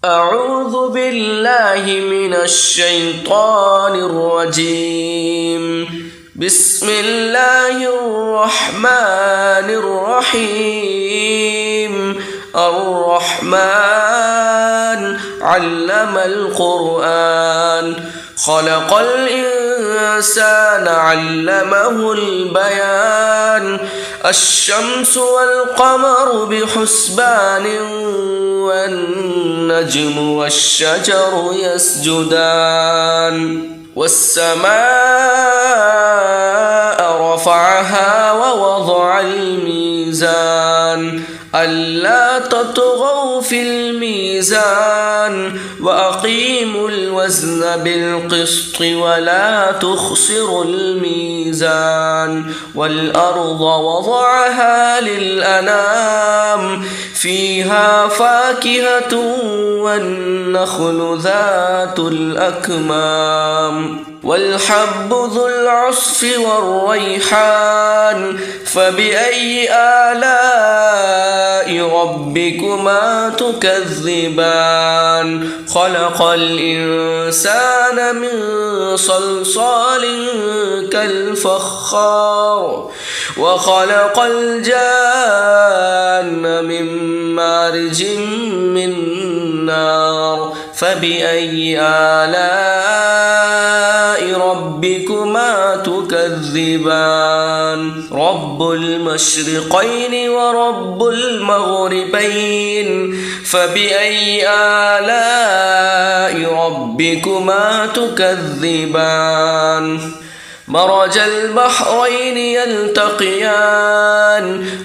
أعوذ بالله من الشيطان الرجيم. بسم الله الرحمن الرحيم. الرحمن علم القرآن، خلق الإنسان علمه البيان. الشمس والقمر بحسبان، والنجم والشجر يسجدان. والسماء رفعها ووضع الميزان، ألا تطغوا في الميزان، وأقيموا الوزن بالقسط ولا تخسروا الميزان. والأرض وضعها للأنام، فيها فاكهة والنخل ذات الأكمام، والحب ذو العصف والريحان. فبأي آلاء ربكما تكذبان؟ خلق الإنسان من صلصال كالفخار، وخلق الجان من مارج من نار. فبأي آلاء ربكما تكذبان؟ رب المشرقين ورب المغربين، فبأي آلاء ربكما تكذبان؟ مرج البحرين يلتقيان،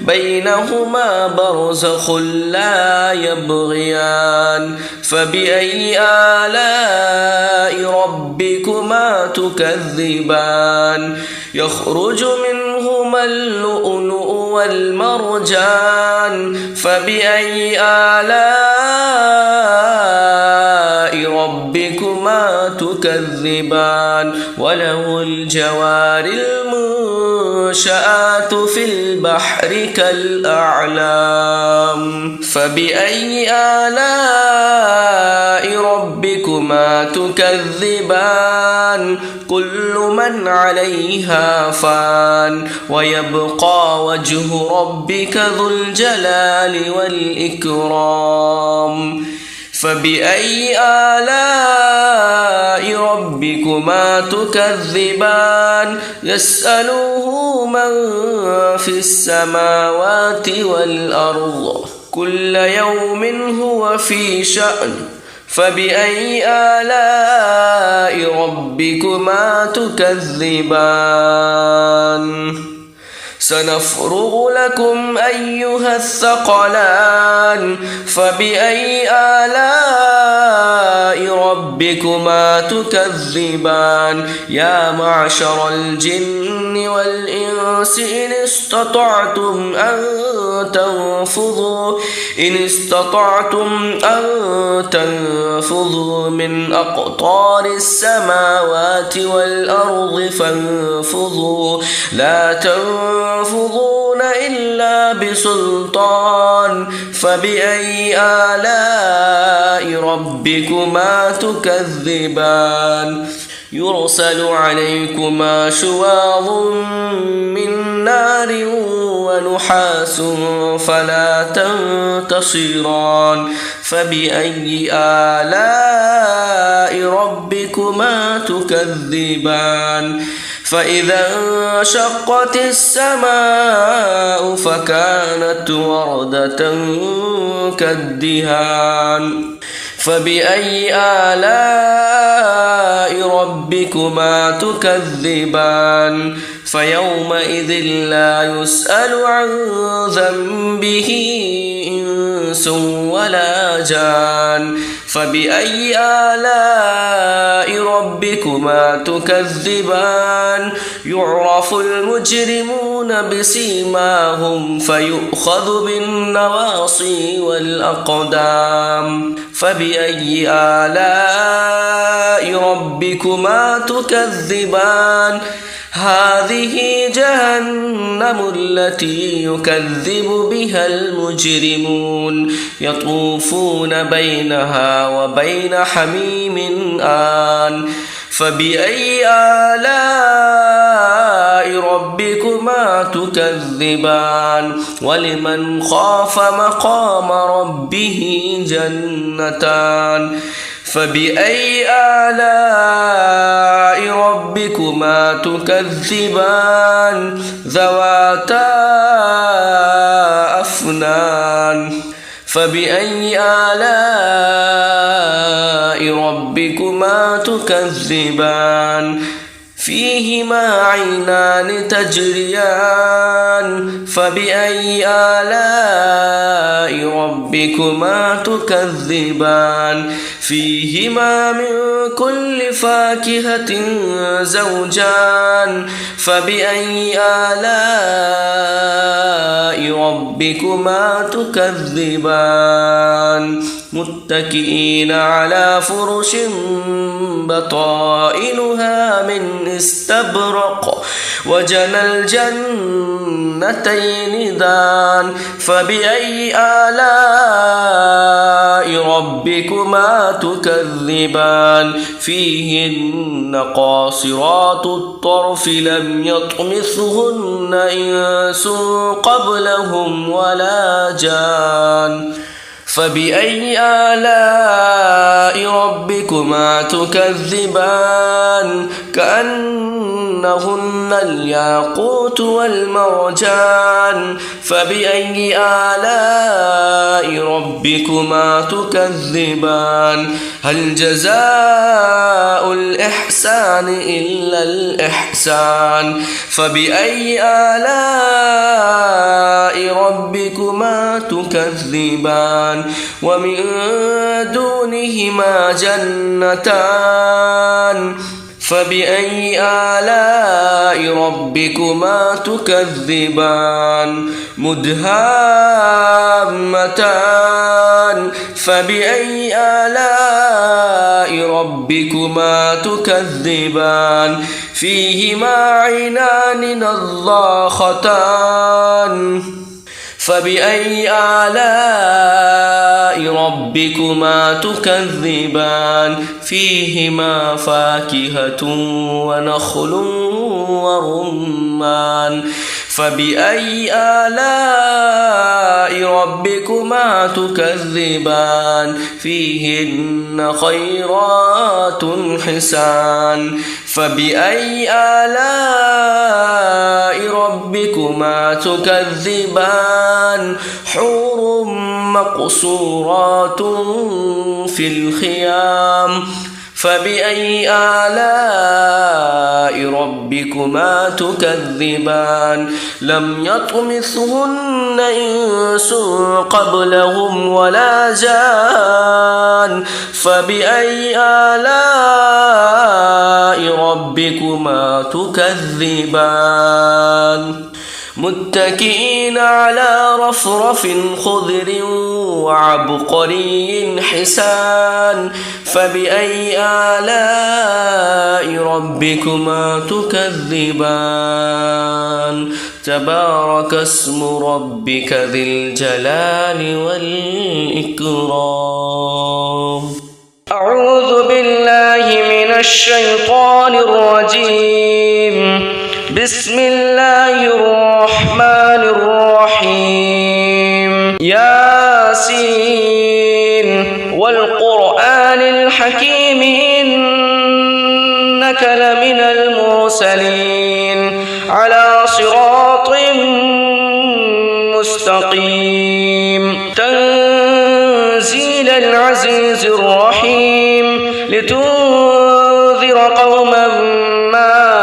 بينهما برزخ لا يبغيان. فبأي آلاء ربكما تكذبان؟ يخرج منهما اللؤلؤ والمرجان. فبأي آلاء ربكما تكذبان؟ وله الجوار المنشآت في البحر كالأعلام. فبأي آلاء ربكما تكذبان؟ كل من عليها فان، ويبقى وجه ربك ذو الجلال والإكرام. فبأي آلاء ربكما تكذبان؟ يسأله من في السماوات والأرض، كل يوم هو في شأن. فبأي آلاء ربكما تكذبان؟ سنفرغ لكم أيها الثقلان. فبأي آلاء ربكما تكذبان؟ يا معشر الجن والإنس إن استطعتم أن تنفذوا من أقطار السماوات والأرض فانفذوا، لا تنفذون إلا بسلطان. فبأي آلاء ربكما تكذبان؟ يرسل عليكما شواظ من نار ونحاس فلا تنتصران. فبأي آلاء ربكما تكذبان؟ فإذا انشقت السماء فكانت وردة كالدهان. فبأي آلاء ربكما تكذبان؟ فيومئذ لا يسأل عن ذنبه إنس ولا جان. فبأي آلاء ربكما تكذبان؟ يعرف المجرمون بسيماهم فيؤخذ بالنواصي والأقدام. فبأي آلاء ربكما تكذبان هذه جهنم التي يكذب بها المجرمون يطوفون بينها وبين حميم آن فبأي آلاء ربكما تكذبان ولمن خاف مقام ربه جنتان فبأي آلاء ربكما تكذبان ذواتا أفنان فبأي آلاء ربكما تكذبان فيهما عينان تجريان فبأي آلاء ربكما تكذبان فيهما من كل فاكهة زوجان فبأي آلاء ربكما تكذبان متكئين على فرش بطائنها من استبرق وجنى الجنتين دان فبأي آلاء ربكما تكذبان فيهن قاصرات الطرف لم يطمثهن إنس قبلهم ولا جان فبأي آلاء ربكما تكذبان كأنهن الياقوت والمرجان فبأي آلاء ربكما تكذبان هل جزاء الإحسان إلا الإحسان فبأي آلاء ربكما تكذبان ومن دونهما جنتان فبأي آلاء ربكما تكذبان مدهامتان فبأي آلاء ربكما تكذبان فيهما عينان نضاختان فبأي آلاء ربكما تكذبان فيهما فاكهة ونخل ورمان فبأي آلاء ربكما تكذبان فيهن خيرات حسان فبأي آلاء ربكما تكذبان حور مقصورات في الخيام فبأي آلاء ربكما تكذبان لم يطمثهن إنس قبلهم ولا جان فبأي آلاء ربكما تكذبان متكئين على رفرف خضر وعبقري حسان فبأي آلاء ربكما تكذبان تبارك اسم ربك ذي الجلال والإكرام أعوذ بالله من الشيطان الرجيم بسم الله الرحمن الرحيم ياسين والقرآن الحكيم إنك لمن المرسلين على صراط مستقيم تنزيل العزيز الرحيم لتنذر قوما ما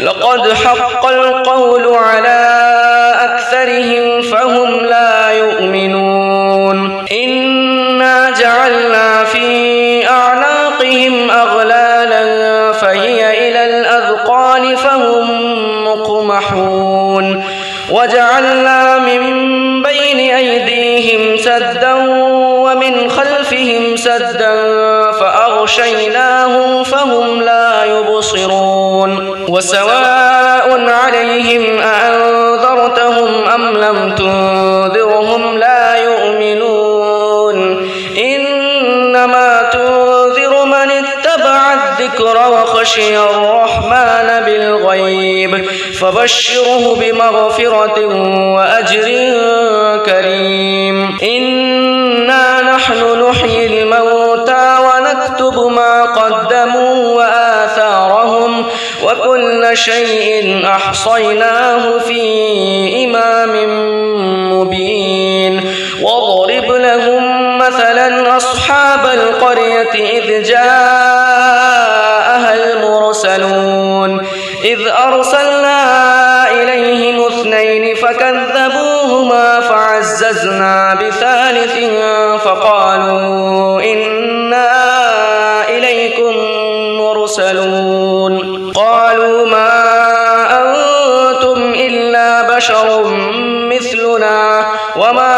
لقد حق القول على أكثرهم فهم لا يؤمنون إنا جعلنا في أعناقهم أغلالا فهي إلى الأذقان فهم مقمحون وجعلنا جعلنا من بين أيديهم سدا ومن خلفهم سدا فأغشيناهم فهم لا يبصرون وسواء عليهم أأنذرتهم أم لم تنذرهم لا يؤمنون إنما تنذر من اتبع الذكر وخشي الرحمن بالغيب فبشره بمغفرة وأجر كريم إنا نحن نحيي الموتى ونكتب ما قدموا وآثارهم وكل شيء أحصيناه في إمام مبين واضرب لهم مثلا أصحاب القرية إذ جاءها المرسلون إذ أرسلنا إليهم 2 فكذبوهما فعززنا بثالث فقالوا إنا إليكم مرسلون قالوا ما أنتم إلا بشر مثلنا وما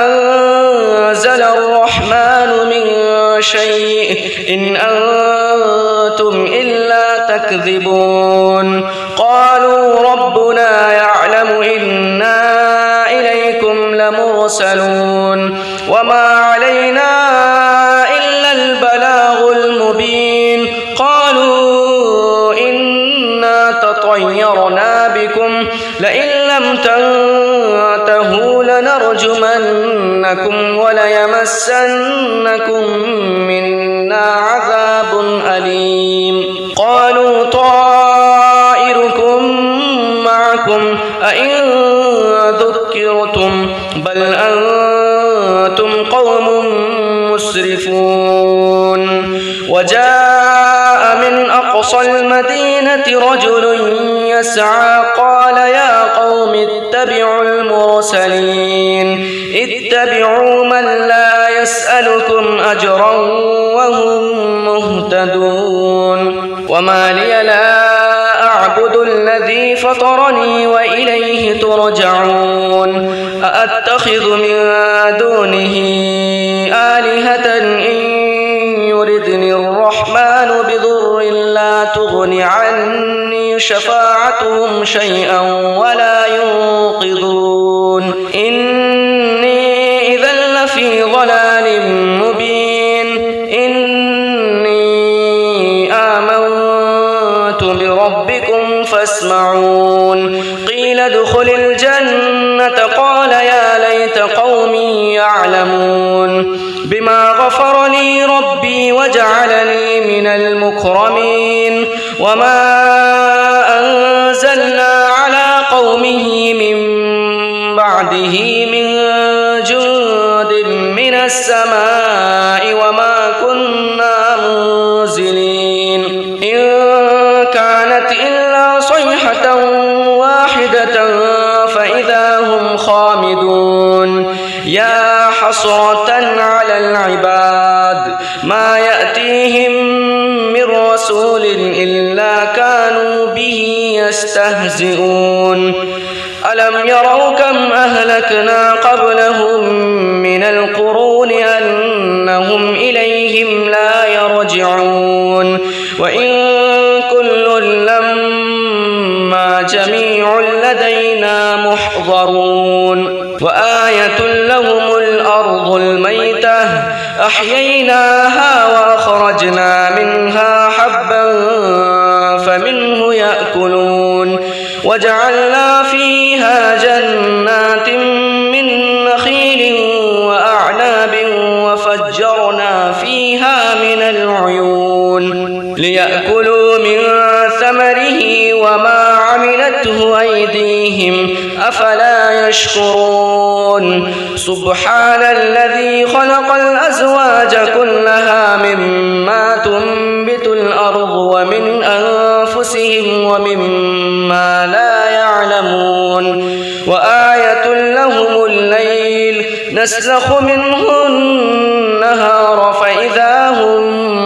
أنزل الرحمن من شيء إن أنتم إلا تكذبون قالوا ربنا يعلم إنا إليكم لمرسلون وما علينا إلا البلاغ المبين قالوا إنا تطيرنا بكم لئن لم تنتهوا لنرجمنكم وليمسنكم منا عذاب أليم قالوا طائركم معكم أئن ذكرتم بل أنتم قوم مسرفون وجاء من أقصى المدينة رجل يسعى قال يا قوم اتبعوا المرسلين اتبعوا من لا يسألكم أجرا وهم مهتدون وما لي لا أعبد الذي فطرني وإليه ترجعون أأتخذ من دونه آلهة إن يردني الرحمن بضر لا تغن عني شفاعتهم شيئا ولا ينقذون إني إذا لفي ضلال مبين إني آمنت بربكم فاسمعون قيل ادخل الجنة قال يا ليت قومي يعلمون بما غفر لي ربي وجعلني من المكرمين وما أنزلنا على قومه من بعده من جند من السماء وما كنا منزلين إن كانت إلا صيحة واحدة فإذا هم خامدون يا حسرة على العباد ما يأتيهم من رسول إلا كانوا به يستهزئون ألم يروا كم أهلكنا قبلهم من القرون أنهم إليهم لا يرجعون وإن كل لما جميع لدينا محضرون وآية لهم الأرض الميتة أحييناها وأخرجنا منها حبا فمنه يأكلون وجعلنا فيها جنات من نخيل وأعناب وفجرنا فيها من العيون ليأكلوا من ثمره وما عملته أيديهم أفلا يشكرون سبحان الذي خلق الأزواج كلها مما تنبت الأرض ومن أنفسهم ومما لا يعلمون وآية لهم الليل نسلخ منه النهار فإذا هم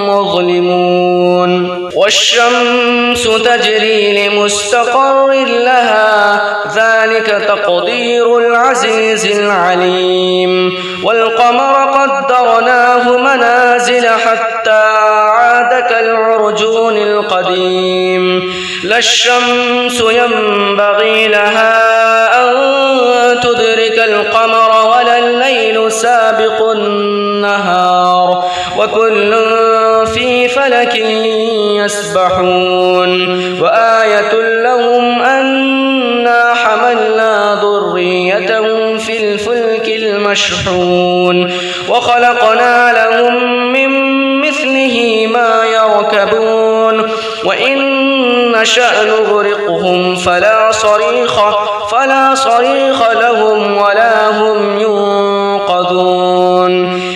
مظلمون والشمس تجري لمستقر لها ذلك تقدير العزيز العليم والقمر قدرناه منازل حتى عاد كالعرجون القديم لا الشمس ينبغي لها أن تدرك القمر ولا الليل سابق النهار وكل في فلك يسبحون وآية لهم أنا حملنا ذريتهم في الفلك المشحون وخلقنا لهم من مثله ما يركبون وإن نشأ نغرقهم فلا صريخ لهم ولا هم ينقذون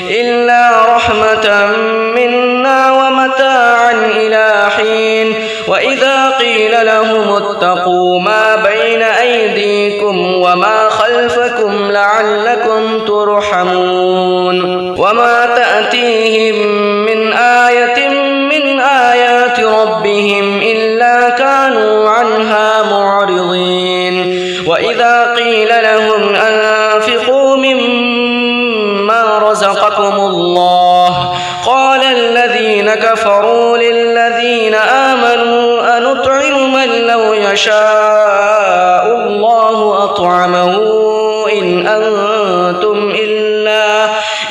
إلا رحمة منا ومتاعا إلى حين وإذا قيل لهم اتقوا ما بين أيديكم وما خلفكم لعلكم ترحمون وما تأتيهم من آية من آيات ربهم إلا كانوا عنها معرضين وإذا قيل لهم أنفقوا مما رزقكم الله قال الذين كفروا للذين آمنوا أنطعم من لو يشاء الله أطعمه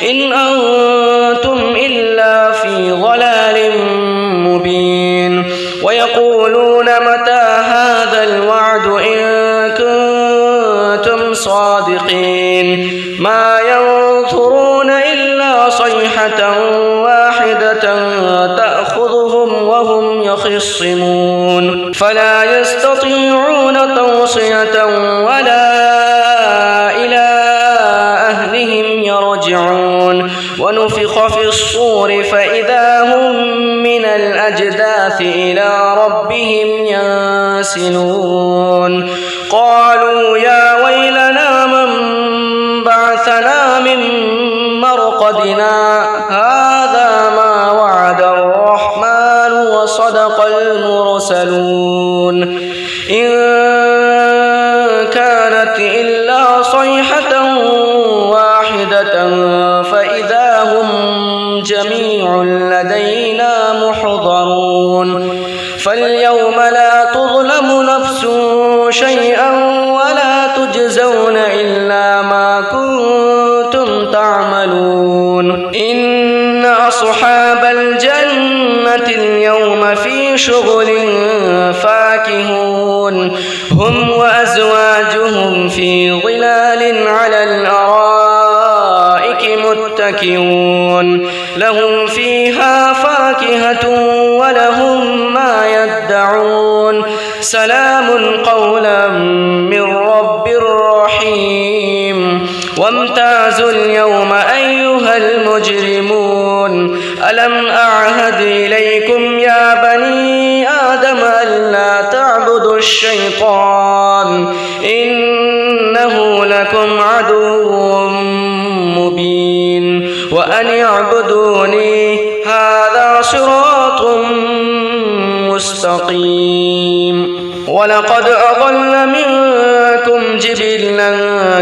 إن أنتم إلا في ضلال مبين ويقولون متى هذا الوعد إن كنتم صادقين ما ينظرون إلا صيحة واحدة تأخذهم وهم يخصمون فلا يستطيعون توصية ولا إلى أهلهم يرجعون ونفخ في الصور فإذا هم من الأجداث إلى ربهم ينسلون قالوا يا ويلنا من بعثنا من مرقدنا هذا ما وعد الرحمن وصدق المرسلون إن كانت إلا صيحة واحدة فإذا هم جميع لدينا محضرون فاليوم لا تظلم نفس شيئا ولا تجزون إلا ما كنتم تعملون إن أصحاب الجنة اليوم في شغل فاكهون هم وأزواجهم في ظلال على الأرائك متكئون لهم فيها فاكهة ولهم ما يدعون سلام قولا من رب رحيم وامتازوا اليوم أيها المجرمون ألم أعهد إليكم يا بني آدم ألا تعبدوا الشيطان إنه لكم عدو مبين وأن اعبدوني هذا صراط مستقيم ولقد أضل منكم جبلا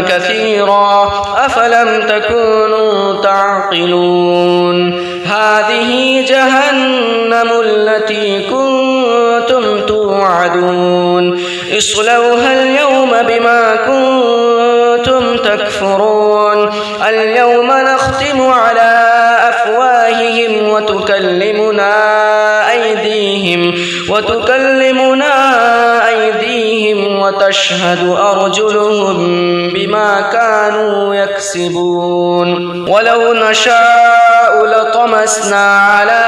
كثيرا أفلم تكونوا تعقلون هذه جهنم التي كنتم توعدون اصلوها اليوم بما كنتم تكفرون اليوم نختم على أفواههم وتكلمنا أيديهم وتشهد أرجلهم بما كانوا يكسبون ولو نشاء لطمسنا على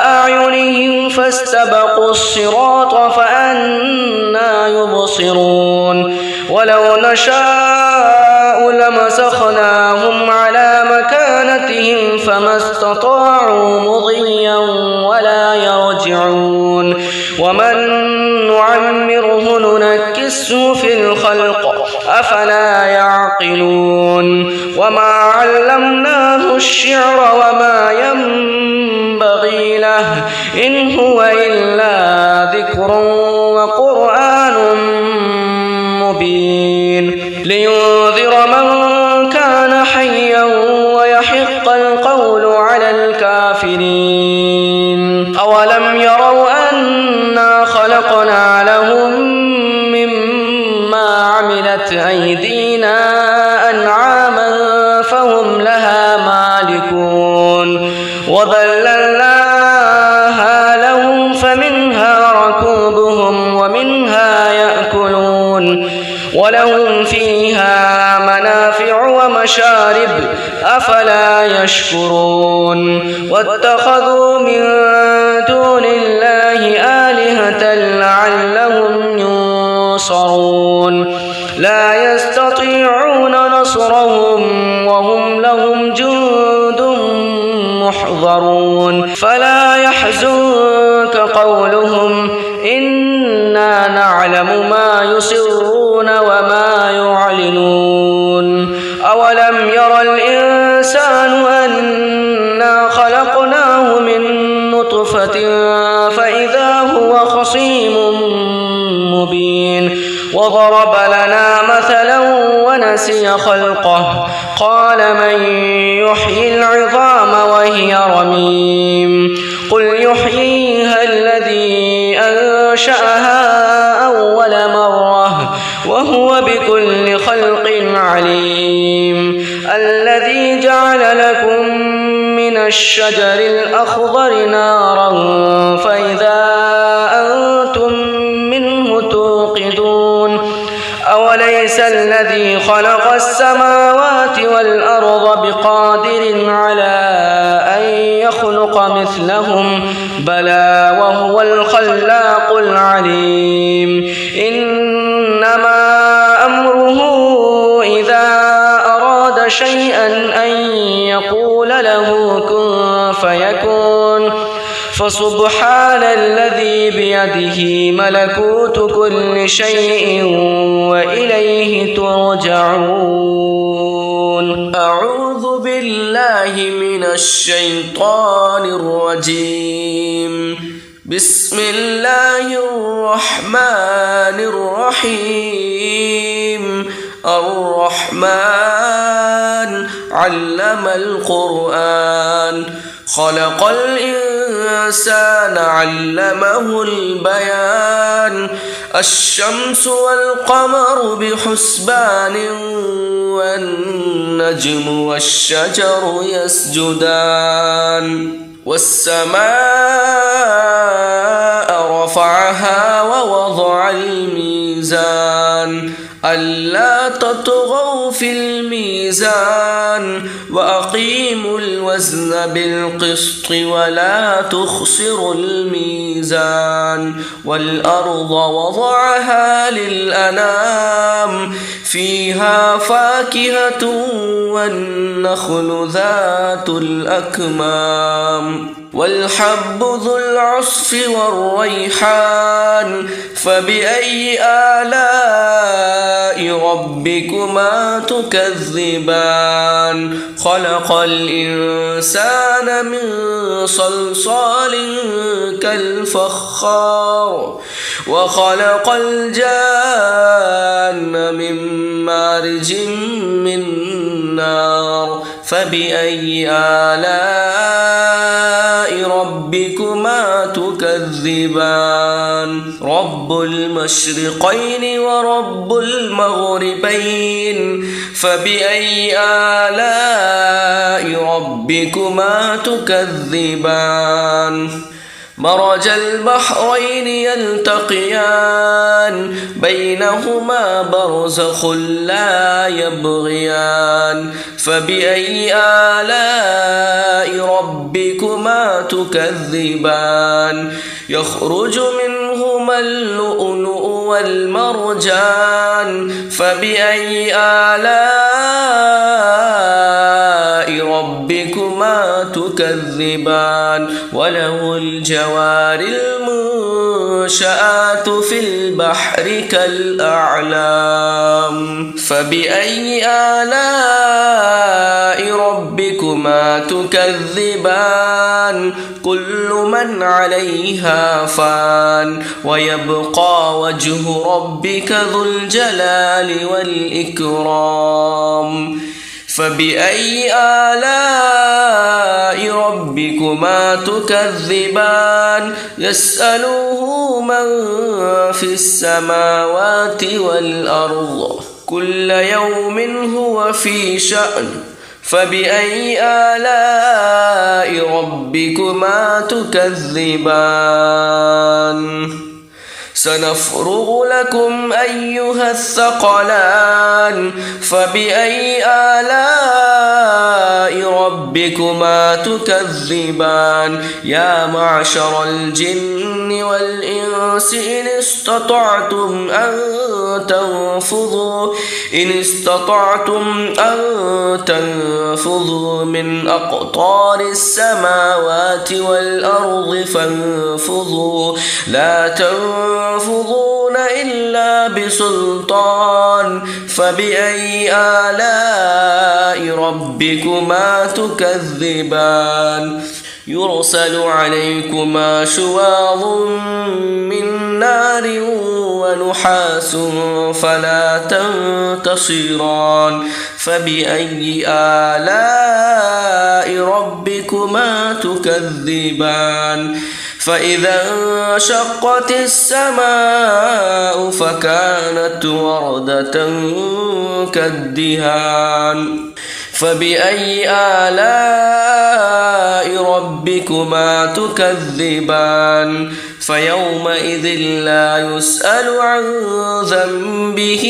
أعينهم فاستبقوا الصراط فأنى يبصرون ولو نشاء لمسخناهم على مكانتهم فما استطاعوا مضيا ولا يرجعون ومن نعمره ننكسه في الخلق أفلا يعقلون وما علمناه الشعر وما ينبغي له إن هو إلا لينذر من كان حيا ويحق القول على الكافرين أولم يروا أنا خلقنا لهم مما عملت أيدينا أنعاما فهم لها مالكون وذللناها لهم فمنها ركوبهم ومنها يأكلون ولهم فيها منافع ومشارب أفلا يشكرون واتخذوا من دون الله آلهة لعلهم ينصرون لا يستطيعون نصرهم وهم لهم جند محضرون فلا يحزنك قولهم إنا نعلم ما يسرون وما يعلنون أولم ير الإنسان أنا خلقناه من نطفة فإذا هو خصيم مبين وضرب لنا مثلا ونسي خلقه قال من يحيي العظام وهي رميم قل يحييها الذي أنشأها أول مرة وهو بكل خلق عليم الذي جعل لكم من الشجر الأخضر نارا فإذا أنتم منه توقدون أوليس الذي خلق السماوات والأرض بقادر على أن يخلق مثلهم بلى وهو الخلاق العليم إنما أمره إذا أراد شيئا أن يقول له كن فيكون فسبحان الذي بيده ملكوت كل شيء وإليه ترجعون أعوذ بالله من الشيطان الرجيم بسم الله الرحمن الرحيم الرحمن علم القرآن خلق الإنسان علمه البيان الشمس والقمر بحسبان والنجم والشجر يسجدان والسماء رفعها ووضع الميزان ألا تطغوا في الميزان وأقيموا الوزن بالقسط ولا تخسروا الميزان والأرض وضعها للأنام فيها فاكهة والنخل ذات الأكمام والحب ذو العصف والريحان فبأي آلاء ربكما تكذبان خلق الإنسان من صلصال كالفخار وخلق الجان من مارج من نار فبأي آلاء ربكما تكذبان رب المشرقين ورب المغربين فبأي آلاء ربكما تكذبان مرج البحرين يلتقيان بينهما برزخ لا يبغيان فبأي آلاء ربكما تكذبان يخرج منهما اللؤلؤ والمرجان فبأي آلاء ربكما تكذبان تكذبان وله الجوار المنشآت في البحر كالأعلام فبأي آلاء ربكما تكذبان كل من عليها فان ويبقى وجه ربك ذو الجلال والإكرام فبأي آلاء ربكما تكذبان يسأله من في السماوات والأرض كل يوم هو في شأن فبأي آلاء ربكما تكذبان سنفرغ لكم أيها الثقلان فبأي آلاء ربكما تكذبان يا معشر الجن والإنس إن استطعتم أن تنفذوا من أقطار السماوات والأرض فانفذوا لا تنفذون إلا بسلطان فبأي آلاء ربكما تكذبان يرسل عليكما شواظ من نار ونحاس فلا تنتصران فبأي آلاء ربكما تكذبان فإذا انشقت السماء فكانت وردة كالدهان فبأي آلاء ربكما تكذبان فيومئذ لا يسأل عن ذنبه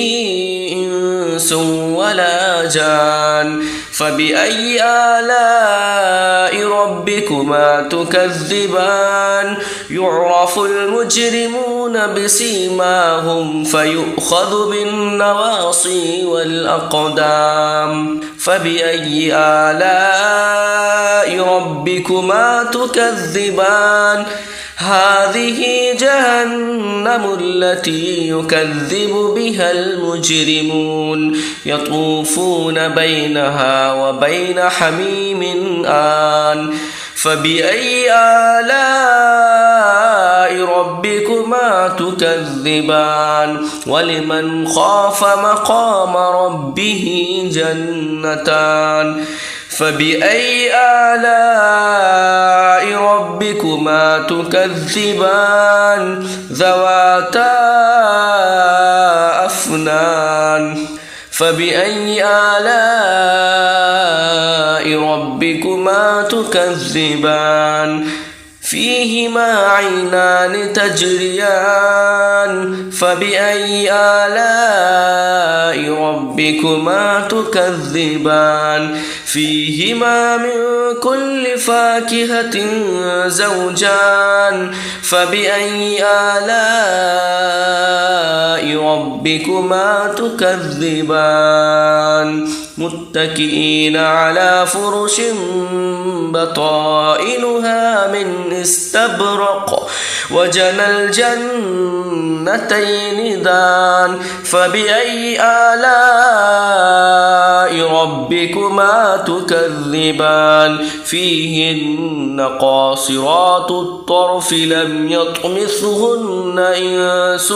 إنس ولا جان فبأي آلاء ربكما تكذبان يعرف المجرمون بسيماهم فيؤخذ بالنواصي والأقدام فبأي آلاء ربكما تكذبان هذه جهنم التي يكذب بها المجرمون يطوفون بينها وبين حميم آن فبأي آلاء ربكما تكذبان ولمن خاف مقام ربه جنتان فبأي آلاء ربكما تكذبان ذواتا أفنان فبأي آلاء ربكما تكذبان فيهما عينان تجريان فبأي آلاء ربكما تكذبان فيهما من كل فاكهة زوجان فبأي آلاء ربكما تكذبان متكئين على فرش بطائنها من استبرق وجنى الجنتين دان فبأي آلاء ربكما تكذبان فيهن قاصرات الطرف لم يطمثهن إنس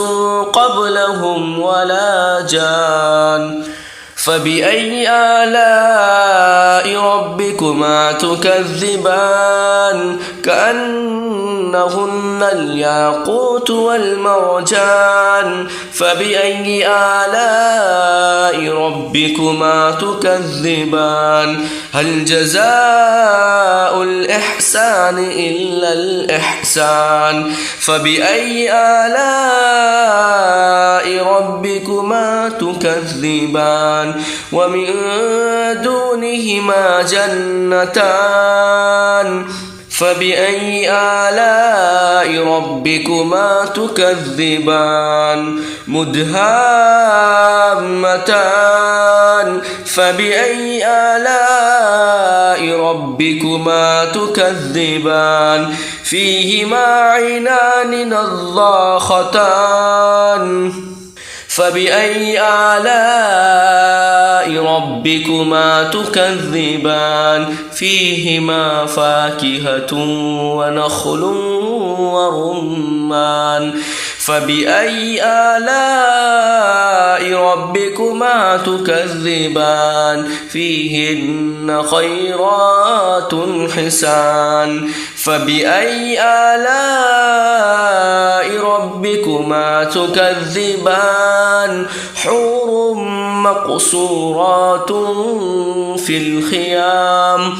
قبلهم ولا جان فبأي آلاء ربكما تكذبان كأنهن الياقوت والمرجان فبأي آلاء ربكما تكذبان هل جزاء الإحسان إلا الإحسان فبأي آلاء ربكما تكذبان ومن دونهما جنتان فبأي آلاء ربكما تكذبان مدهامتان فبأي آلاء ربكما تكذبان فيهما عينان نضاختان فبأي آلاء ربكما تكذبان فيهما فاكهة ونخل ورمان فبأي آلاء ربكما تكذبان فيهن خيرات حسان فبأي آلاء ربكما تكذبان حور مقصورات في الخيام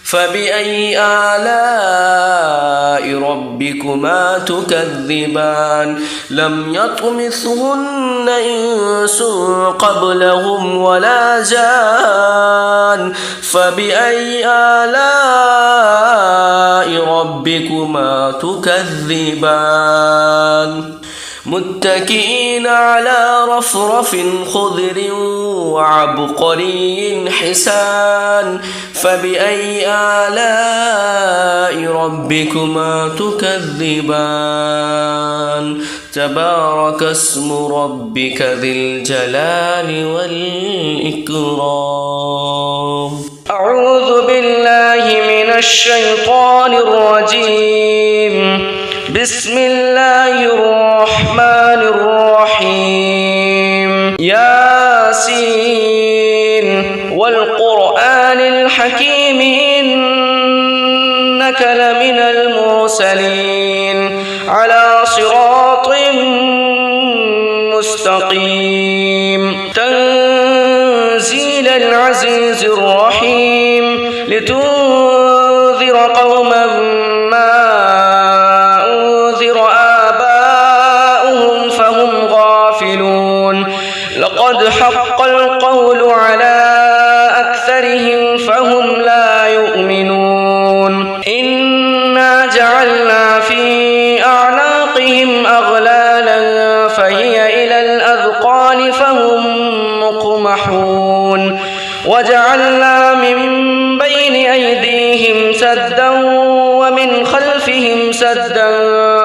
فبأي آلاء ربكما تكذبان لم يطمثهن إنس قبلهم ولا جان فبأي آلاء ربكما تكذبان متكئين على رفرف خضر وعبقري حسان فبأي آلاء ربكما تكذبان تبارك اسم ربك ذي الجلال والإكرام أعوذ بالله من الشيطان الرجيم بسم الله الرحمن الرحيم ياسين والقرآن الحكيم إنك لمن المرسلين على صراط مستقيم تنزيل العزيز الرحيم لتنذر قوما ما لقد حق القول على أكثرهم فهم لا يؤمنون إنا جعلنا في أعناقهم أغلالا فهي إلى الأذقان فهم مقمحون وجعلنا من بين أيديهم سدا ومن خلفهم سدا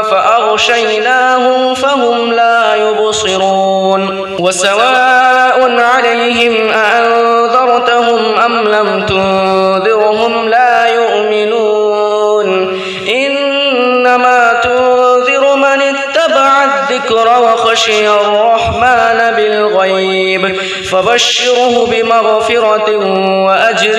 فأغشيناهم فهم لا يبصرون وسواء عليهم أأنذرتهم أم لم تنذرهم لا يؤمنون إنما تنذر من اتبع الذكر وخشي الرحمن بالغيب فبشره بمغفرة وأجر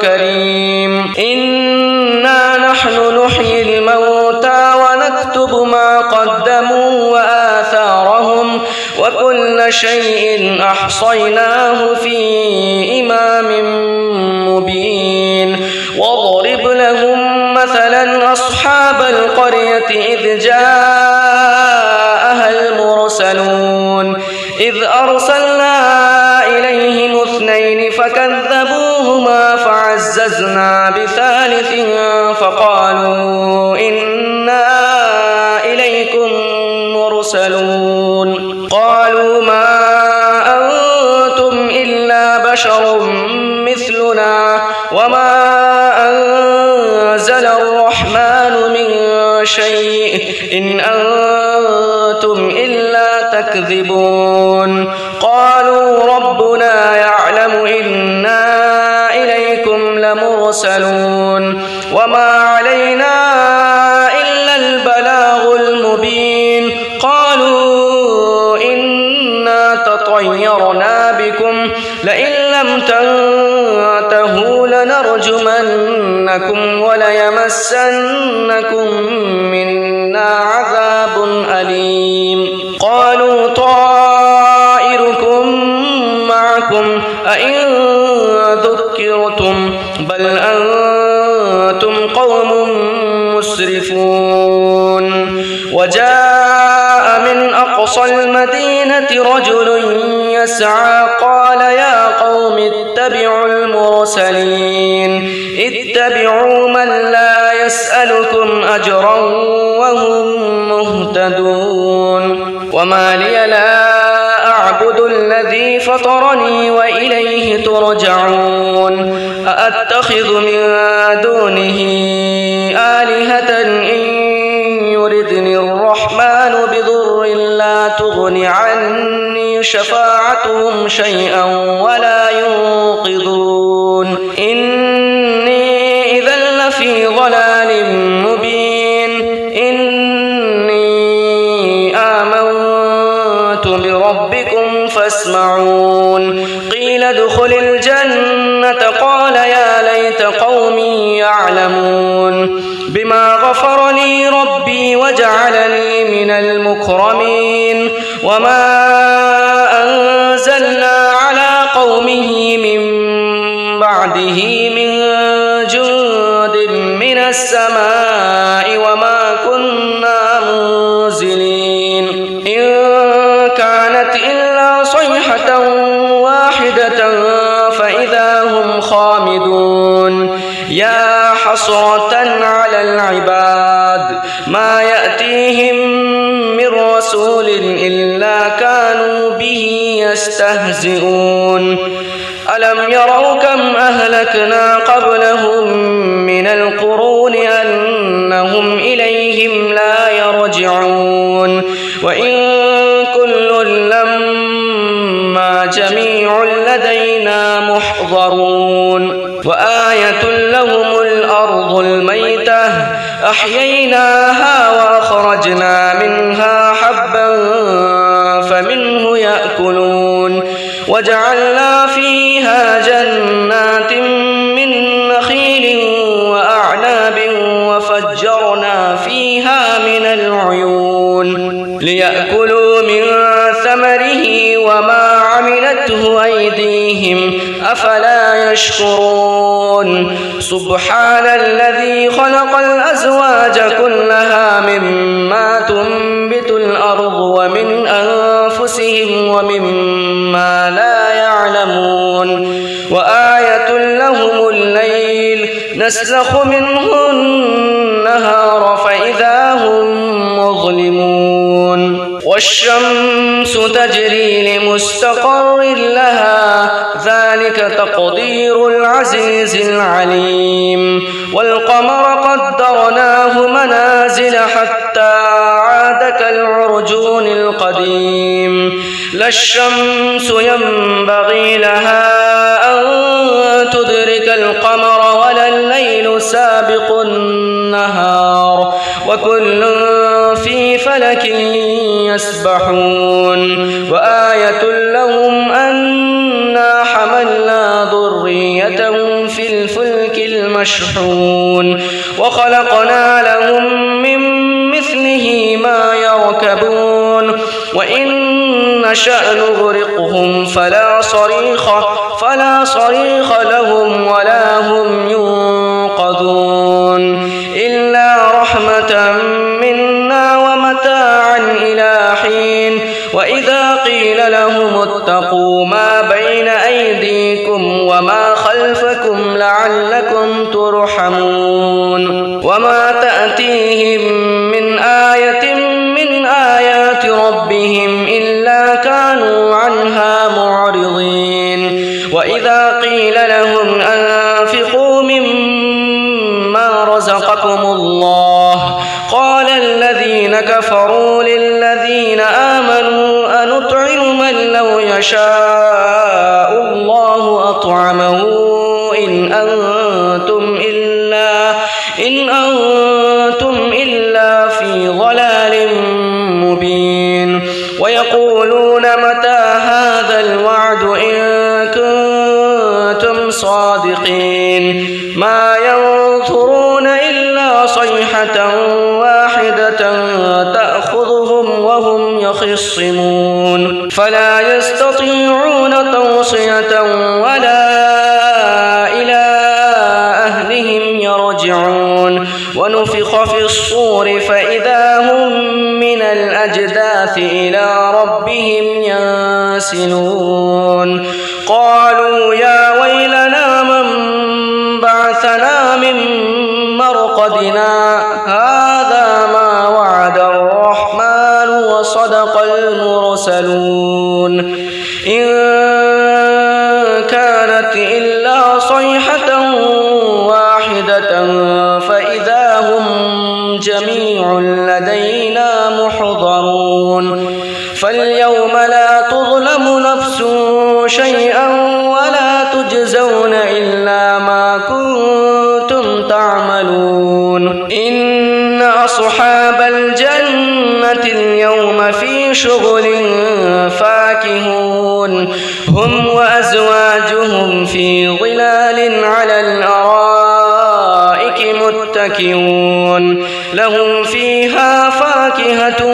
كريم إنا نحن نحيي الموتى ونكتب ما قدموا وآثارهم وكل شيء أحصيناه في إمام مبين واضرب لهم مثلا أصحاب القرية إذ جاءها المرسلون إذ أرسلنا إليهم اثنين فكذبوهما فعززنا بثالث فقالوا إنا إليكم مرسلون قالوا ما أنتم إلا بشر مثلنا وما أنزل الرحمن من شيء إن أنتم إلا تكذبون قالوا ربنا يعلم إنا إليكم لمرسلون وما علينا إلا البلاغ المبين قالوا إنا تطيرنا بكم لئن لم تنتهوا لنرجمنكم وليمسنكم منا عذاب أليم قالوا طائركم معكم أئن ذكرتم بل أنتم قوم مسرفون وجاء من أقصى المدينة رجل يسعى قال يا قوم اتبعوا المرسلين اتبعوا من لا يسألكم أجرا وهم مهتدون وما لي لا أعبد الذي فطرني وإليه ترجعون أأتخذ من دونه آلهة إن يردني الرحمن بضر لا تغن عني شفاعتهم شيئا ولا ينقذون إني إذا لفي ضلال مبين إني آمنت بربكم فاسمعون قيل ادخل الجنة قال يا ليت قومي يعلمون بما غفر لي ربي وجعلني من المكرمين وما أنزلنا على قومه من بعده من جند من السماء وما كنا منزلين إن كانت إلا صيحة واحدة فإذا هم خامدون يا حسرة على العباد ما يأتيهم من رسول إلا كانوا به يستهزئون ألم يروا كم أهلكنا قبلهم من القرون أنهم إليهم لا يرجعون وإن كل لما جميع لدينا محضرون وآية لهم الأرض الميتة أحييناها وأخرجنا منها حبا فمنه يأكلون وجعلنا فيها جنات من نخيل وأعناب وفجرنا فيها من العيون ليأكلوا من ثمره وما عملته أيديهم أفلا يشكرون سبحان الذي خلق الأزواج كلها مما تنبت الأرض ومن أنفسهم ومما لا يعلمون وآية لهم الليل نسلخ منه النهار فإذا هم مظلمون والشمس تجري لمستقر لها ذلك تقدير العزيز العليم والقمر قدرناه منازل حتى عاد كالعرجون القديم لا الشمس ينبغي لها أن تدرك القمر ولا الليل سابق النهار وكل في فلك يسبحون وآية لهم أنا حملنا ذريتهم في الفلك المشحون وخلقنا لهم من مثله ما يركبون وإن نشأ نغرقهم فلا صريخ لهم ولا هم ينقذون إلا رحمة منا ومتاعا إلى حين وإذا قيل لهم اتقوا ما بين أيديكم وما خلفكم لعلكم ترحمون وما تأتيهم من آية من آيات ربهم إلا كانوا عنها معرضين وإذا قيل لهم أنفقوا مما رزقكم الله قال الذين كفروا للذين آمنوا أنطعم من لو يشاء الله أطعمه إن أنتم إلا في ضلال مبين ويقولون متى هذا الوعد إن كنتم صادقين ما ينظرون إلا صيحة واحدة تأخذهم وهم يخصمون فلا يستطيعون توصية ولا إلى أهلهم يرجعون ونفخ في الصور فإذا هم من الأجداث إلى ربهم ينسلون قالوا يا ويلنا من بعثنا من مرقدنا هذا ما وعد الرحمن وصدق المرسلون إن كان كانت إلا صيحة واحدة فإذا هم جميع لدينا محضرون فاليوم لا تظلم نفس شيئا ولا تجزون إلا ما كنتم تعملون إن أصحاب الجنة اليوم في شغل فاكهون هم وأزواجهم في ظلال على الأرائك متكئون لهم فيها فاكهة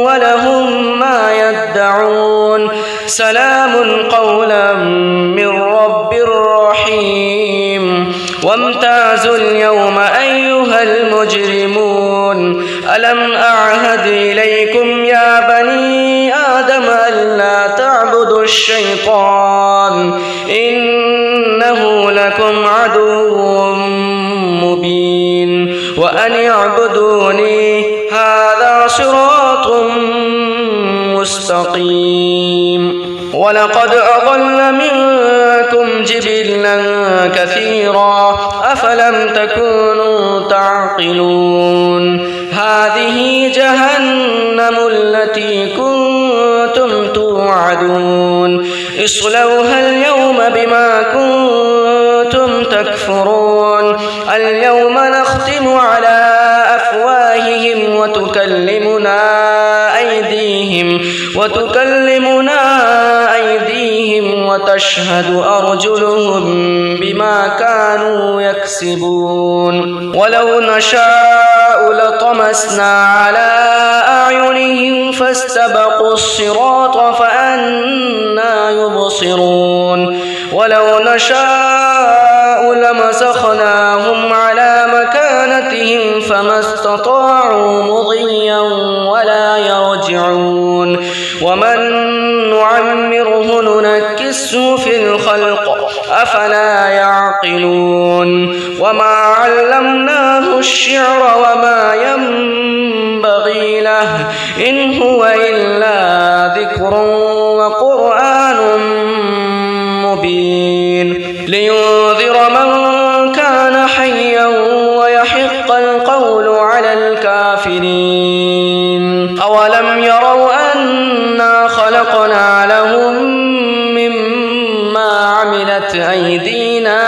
ولهم ما يدعون سلام قولا من رب رحيم وامتازوا اليوم أيها المجرمون ألم أعهد إليكم يا بني آدم ألا تعبدوا الشيطان إنه لكم عدو مبين وأن اعبدوني هذا صراط مستقيم ولقد أضل منكم جبلا كثيرا أفلم تكونوا تعقلون هذه جهنم التي كنتم توعدون اصلوها اليوم بما كنتم تكفرون اليوم نختم على أفواههم وتكلمنا أيديهم وتشهد أرجلهم بما كانوا يكسبون ولو نشاء لطمسنا على أعينهم فاستبقوا الصراط فأنى يبصرون ولو نشاء لمسخناهم على مكانتهم فما استطاعوا مضيا ولا يرجعون ومن نعمره ننكسه في الخلق أفلا يعقلون وما علمناه الشعر وما ينبغي له إن هو إلا ذكر وقرآن مبين لينذر من كان حيا ويحق القول على الكافرين أولم يروا أنا خلقنا لهم مما عملت أيدينا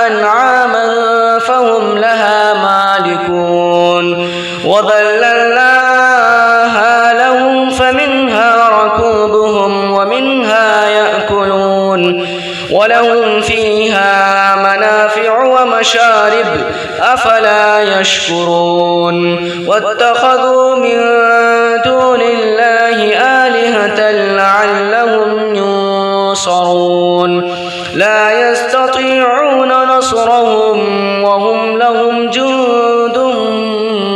أنعاما فهم لها مالكون وذللناها لهم فمنها ركوبهم ومنها يأكلون ولهم فيها منافع ومشارب أفلا يشكرون واتخذوا من دون الله آلهة لعلهم ينصرون لا يستطيعون نصرهم وهم لهم جند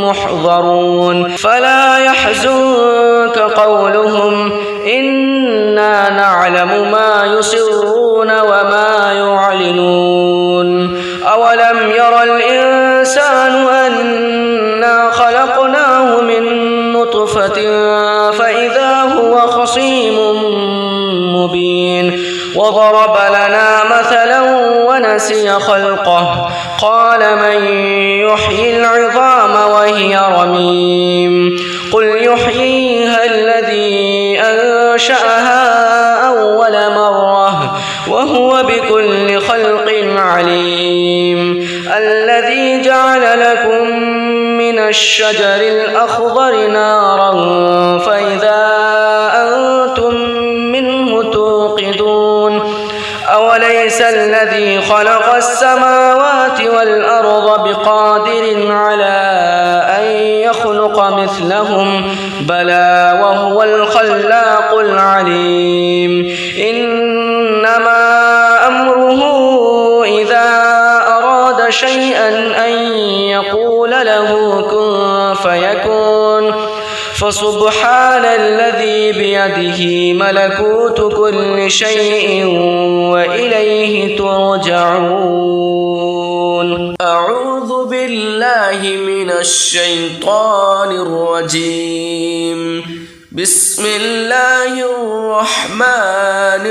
محضرون فلا يحزنك قولهم إنا نعلم ما يسرون وما يعلنون أولم ير الإنسان أنا خلقناه من نطفة فإذا هو خصيم مبين وضرب لنا مثلا ونسي خلقه قال من يحيي العظام وهي رميم قل يحييها الذي أنشأها أول مرة وهو بكل خلق عليم الذي جعل لكم من الشجر الأخضر نارا فإذا أنتم منه توقدون أوليس الذي خلق السماوات والأرض بقادر على أن يخلق مثلهم بلى وهو الخلاق العليم إنما أمره إذا أراد شيئا أن يقول له كن فيكون فسبحان الذي بيده ملكوت كل شيء وإليه ترجعون أعوذ بالله من الشيطان الرجيم بسم الله الرحمن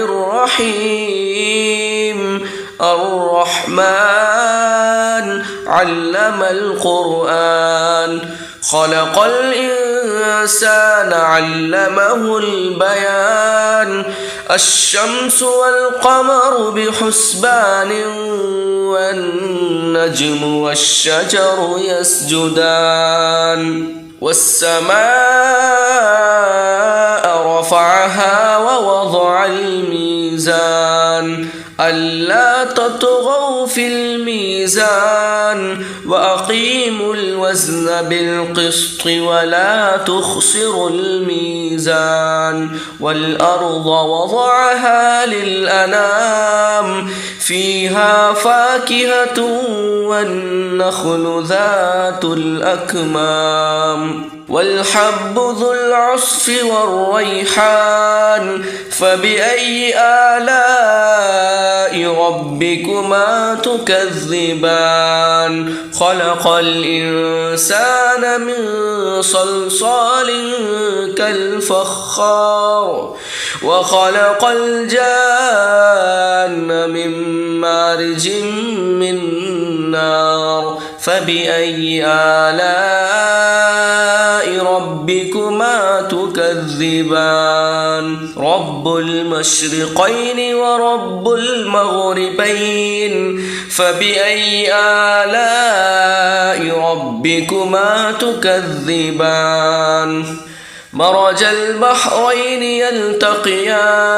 الرحيم الرحمن علم القرآن خلق الإنسان علمه البيان الشمس والقمر بحسبان والنجم والشجر يسجدان والسماء رفعها ووضع الميزان ألا تطغوا في الميزان وأقيموا الوزن بالقسط ولا تخسروا الميزان والأرض وضعها للأنام فيها فاكهة والنخل ذات الأكمام والحب ذو العصف والريحان فبأي آلاء ربكما تكذبان خلق الإنسان من صلصال كالفخار وخلق الجان من مارج من نار فبأي آلاء ربكما تكذبان رب المشرقين ورب المغربين فبأي آلاء ربكما تكذبان مرج البحرين يلتقيان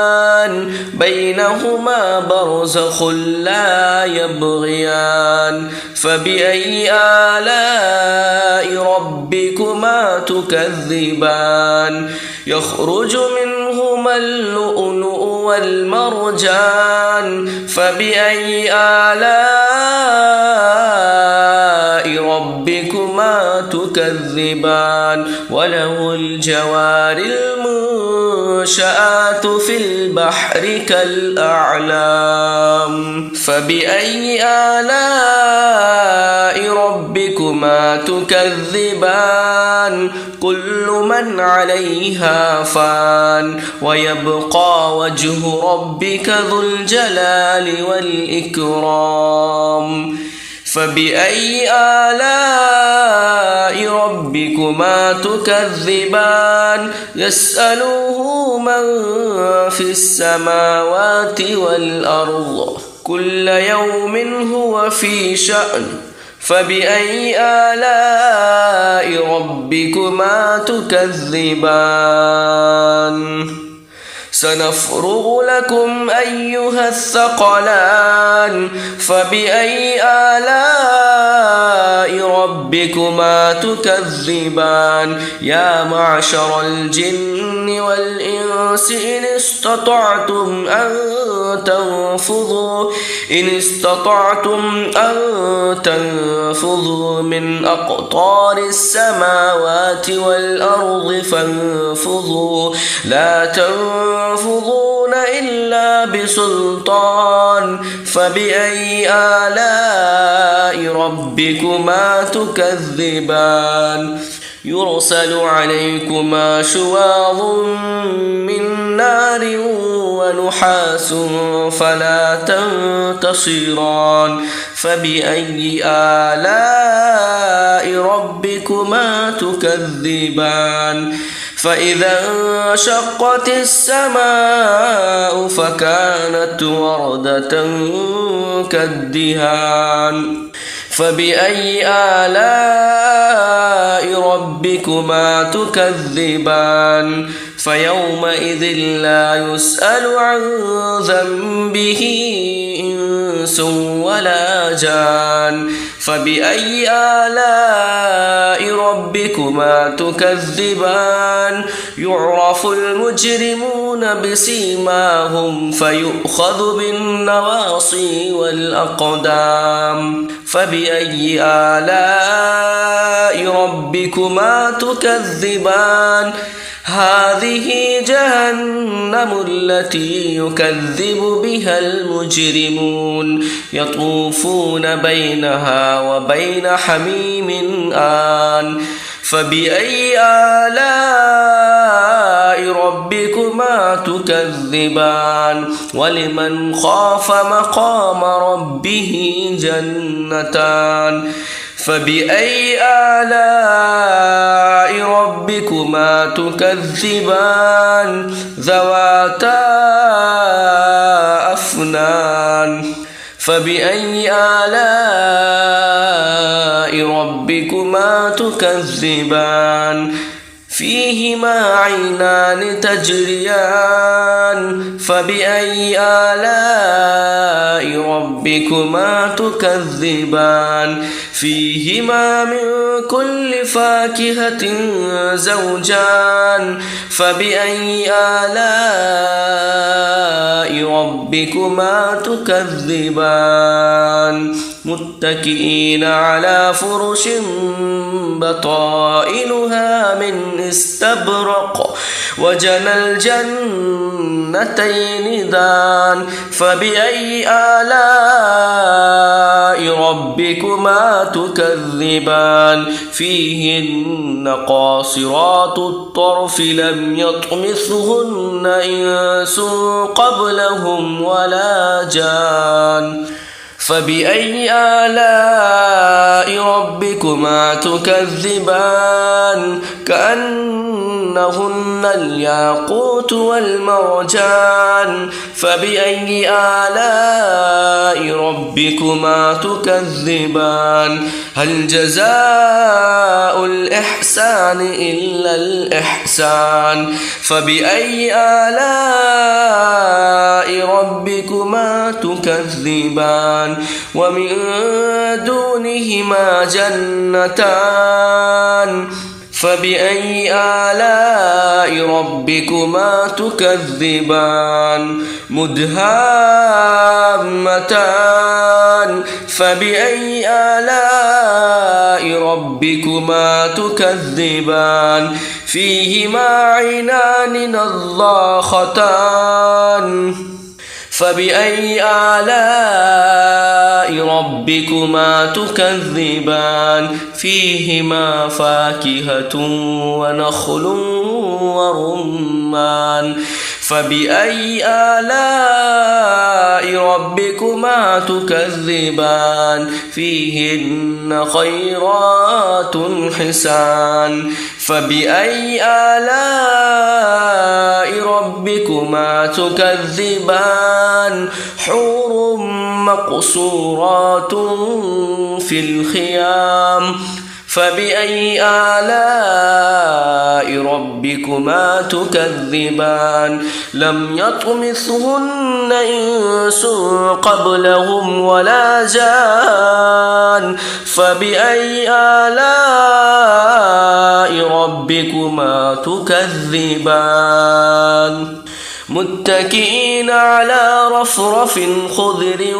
بينهما برزخ لا يبغيان فبأي آلاء ربكما تكذبان يخرج منهما اللؤلؤ والمرجان فبأي آلاء ربكما تكذبان وله الجوار المنشآت في البحر كالأعلام فبأي آلاء ربكما تكذبان كل من عليها فان ويبقى وجه ربك ذو الجلال والإكرام فبأي آلاء ربكما تكذبان يسأله من في السماوات والأرض كل يوم هو في شأن فبأي آلاء ربكما تكذبان سنفرغ لكم أيها الثقلان فبأي آلاء ربكما تكذبان يا معشر الجن والإنس إن استطعتم أن تنفذوا من أقطار السماوات والأرض فانفذوا لا تنفذون إلا بسلطان فبأي آلاء ربكما تكذبان يرسل عليكما شواظ من نار ونحاس فلا تنتصران فبأي آلاء ربكما تكذبان فإذا انشقت السماء فكانت وردة كالدهان فبأي آلاء ربكما تكذبان فيومئذ لا يسأل عن ذنبه إنس ولا جان فبأي آلاء ربكما تكذبان يعرف المجرمون بسيماهم فيؤخذ بالنواصي والأقدام فبأي آلاء ربكما تكذبان هذه جهنم التي يكذب بها المجرمون يطوفون بينها وبين حميم آن فبأي آلاء ربكما تكذبان ولمن خاف مقام ربه جنتان فبأي آلاء ربكما تكذبان ذواتا أفنان فبأي آلاء ربكما تكذبان فيهما عينان تجريان فبأي آلاء ربكما تكذبان فيهما من كل فاكهة زوجان فبأي آلاء ربكما تكذبان متكئين على فرش بطائنها من استبرق وجنى الجنتين دان فبأي آلاء ربكما تكذبان فيهن قاصرات الطرف لم يطمثهن إنس قبلهم ولا جان فبأي آلاء ربكما تكذبان كأنهن الياقوت والمرجان فبأي آلاء ربكما تكذبان هل جزاء الإحسان إلا الإحسان فبأي آلاء ربكما تكذبان ومن دونهما جنتان فبأي آلاء ربكما تكذبان مدهامتان فبأي آلاء ربكما تكذبان فيهما عينان نضاختان فبأي آلاء ربكما تكذبان فيهما فاكهة ونخل ورمان فبأي آلاء ربكما تكذبان فيهن خيرات حسان فبأي آلاء ربكما تكذبان حور مقصورات في الخيام فبأي آلاء ربكما تكذبان لم يطمثهن إنس قبلهم ولا جان فبأي آلاء ربكما تكذبان متكئين على رفرف خضر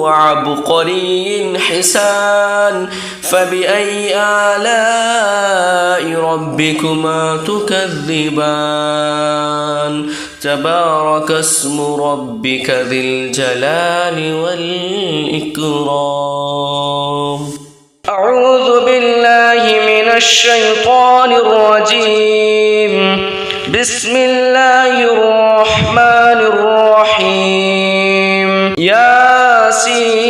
وعبقري حسان فبأي آلاء ربكما تكذبان تبارك اسم ربك ذي الجلال والإكرام أعوذ بالله من الشيطان الرجيم بسم الله الرحمن الرحيم ياسين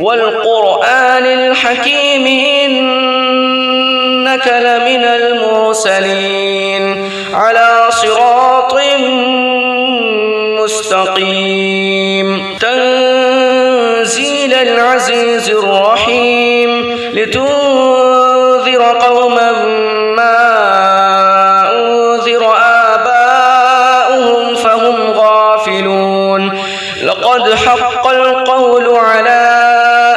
والقرآن الحكيم إنك لمن المرسلين على صراط مستقيم تنزيل العزيز الرحيم لتنذر قوما ما لقد حق القول على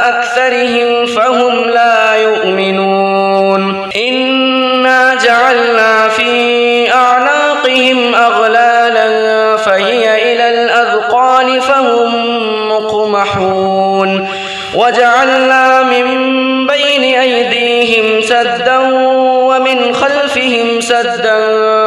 أكثرهم فهم لا يؤمنون إنا جعلنا في أعناقهم أغلالا فهي إلى الأذقان فهم مقمحون وجعلنا من بين أيديهم سدا ومن خلفهم سدا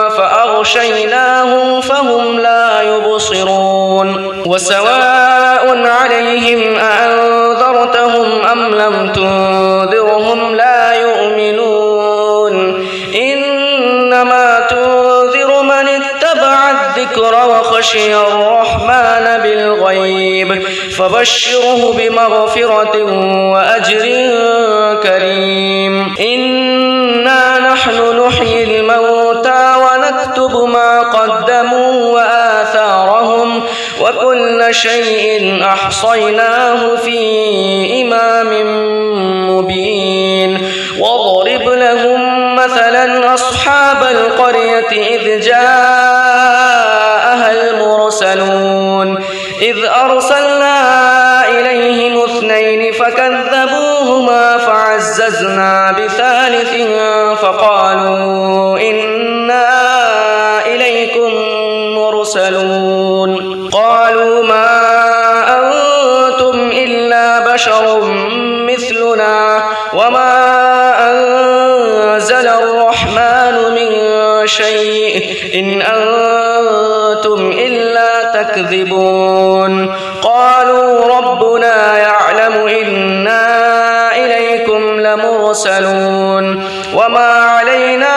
فأغشيناهم فهم لا يبصرون وسواء عليهم أأنذرتهم أم لم تنذرهم لا يؤمنون إنما تنذر من اتبع الذكر وخشي الرحمن بالغيب فبشره بمغفرة وأجر كريم. إنا نحن نحيي الموتى ونكتب ما قدموا وآثارهم وكل شيء أحصيناه في إمام مبين. واضرب لهم مثلا أصحاب القرية إذ جاءها المرسلون إذ أرسلنا إليهم 2 فكذبوهما فعززنا بثالث فقالوا إنا إليكم مرسلون. قالوا ما أنتم إلا بشر مثلنا وما أنزل الرحمن من شيء إن أنتم إلا تكذبون. قالوا ربنا يعلم إنا إليكم لمرسلون وما علينا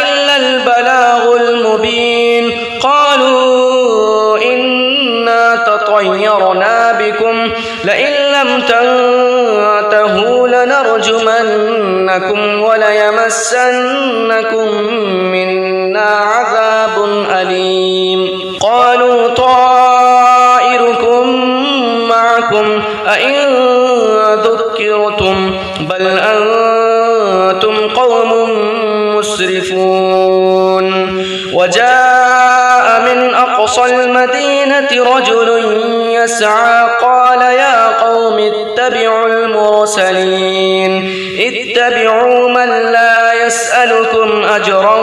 إلا البلاغ المبين. قالوا إنا تطيرنا بكم لئن لم تنتهوا لنرجمنكم وليمسنكم منا عذاب أليم. قالوا طائركم معكم أئن ذكرتم بل أنتم قوم مسرفون. وجاء من أقصى المدينة رجل يسعى قال يا قوم اتبعوا المرسلين اتبعوا من لا يسألكم أجرا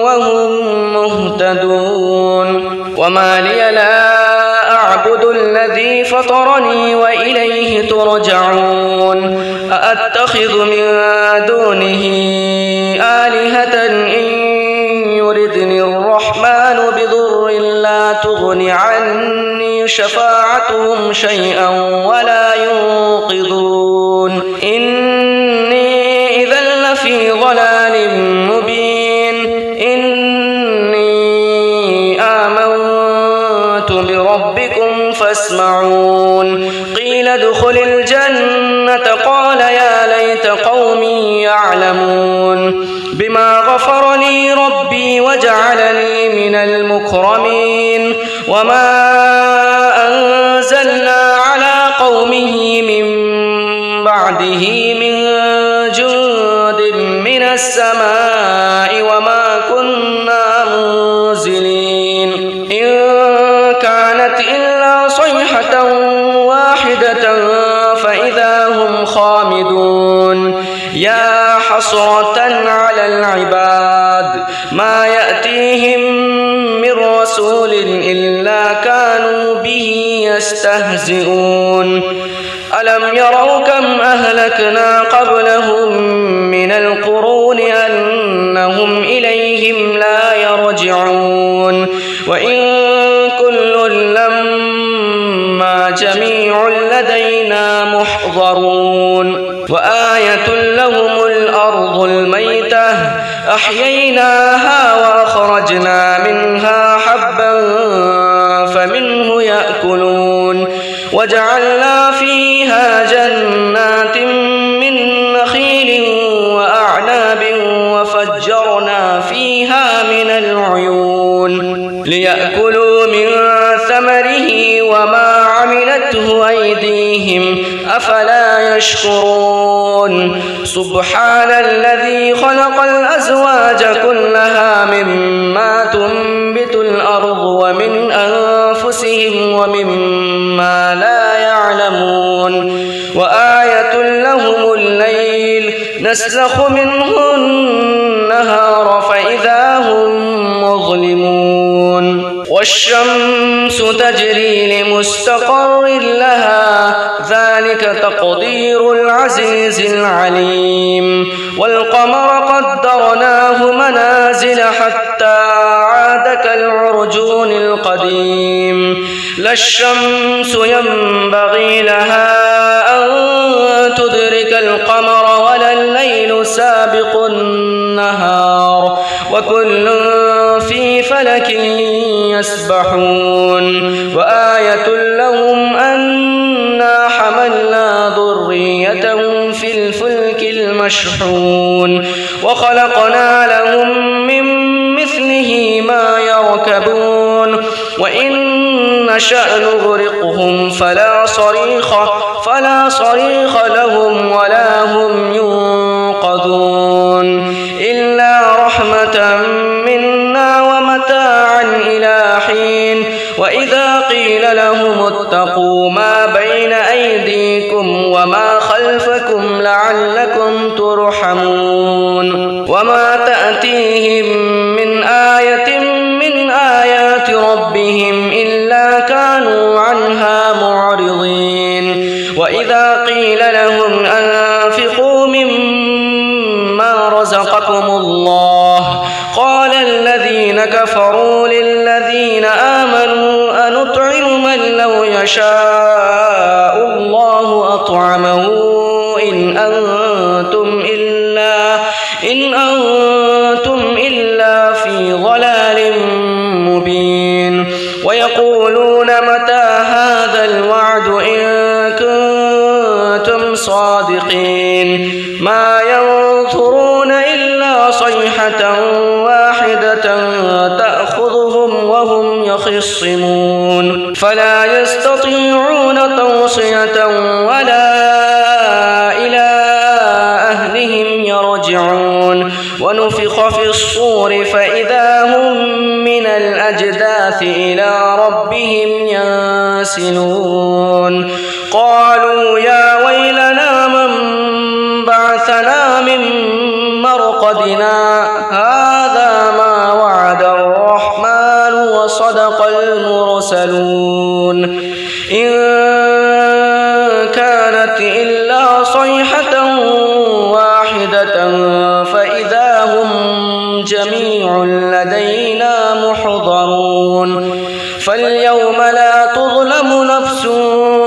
وهم مهتدون. وما لي لا أعبد الذي فطرني وإليه ترجعون. أأتخذ من دونه آلهة إن يردني الرحمن بضر لا تغن عني شفاعتهم شيئا ولا ينقذون. إني إذا لفي ضلال مبين. إني آمنت بربكم فاسمعون. قيل ادخل الجنة قال يا ليت قومي يعلمون بما غفر لي ربي وجعلني من المكرمين. وما أنزلنا على قومه من بعده من جند من السماء وما كنا منزلين. إن كانت إلا صيحة واحدة فإذا هم خامدون. يا حسرة على العباد ما يأتيهم من رسول إلا كانوا به يستهزئون. ألم يروا كم أهلكنا قبلهم من القرون أنهم إليهم لا يرجعون. وإن كل لما جميع لدينا محضرون. وآية لهم الأرض الميتة أحييناها وأخرجنا منها حبا فمنه يأكلون. وجعلنا فيها جنات من نخيل وأعناب وفجرنا فيها من العيون ليأكلوا من ثمره وما عملته أيديهم أفلا يشكرون. سبحان الذي خلق الأزواج كلها مما تنبت الأرض ومن أنفسهم ومما لا يعلمون. وآية لهم الليل نسلخ منه النهار فإذا هم مظلمون. والشمس تجري لمستقر لها ذلك تقدير العزيز العليم. والقمر قدرناه منازل حتى عاد كالعرجون القديم. لا الشمس ينبغي لها أن تدرك القمر ولا الليل سابق النهار وكل في فلك يسبحون. وآية لهم أن مشحون وخلقنا لهم من مثله ما يركبون وإن نشأ نغرقهم فلا صريخ لهم ولا هم ينقذون إلا رحمة منا ومتاعا إلى حين وإذا قيل لهم اتقوا ما بين أيديكم وما خلفكم لعلكم ترحمون وما تأتيهم من آية من آيات ربهم إلا كانوا عنها معرضين وإذا قيل لهم أنفقوا مما رزقكم الله قال الذين كفروا للذين آمنوا أنطعم من لو يشاء الله أطعمه إن أنتم إلا في ضلال مبين ويقولون متى هذا الوعد إن كنتم صادقين ما ينظرون إلا صيحة واحدة تأخذهم وهم يخصمون فلا يستطيعون توصية ولا إلى أهلهم يرجعون ونفخ في الصور فإذا هم من الأجداث إلى ربهم ينسلون قالوا يا ويلنا من بعثنا من مرقدنا هذا ما وعد الرحمن وصدق المرسلون إن كانت إلا صيحة واحدة فإذا هم جميع لدينا محضرون فاليوم لا تظلم نفس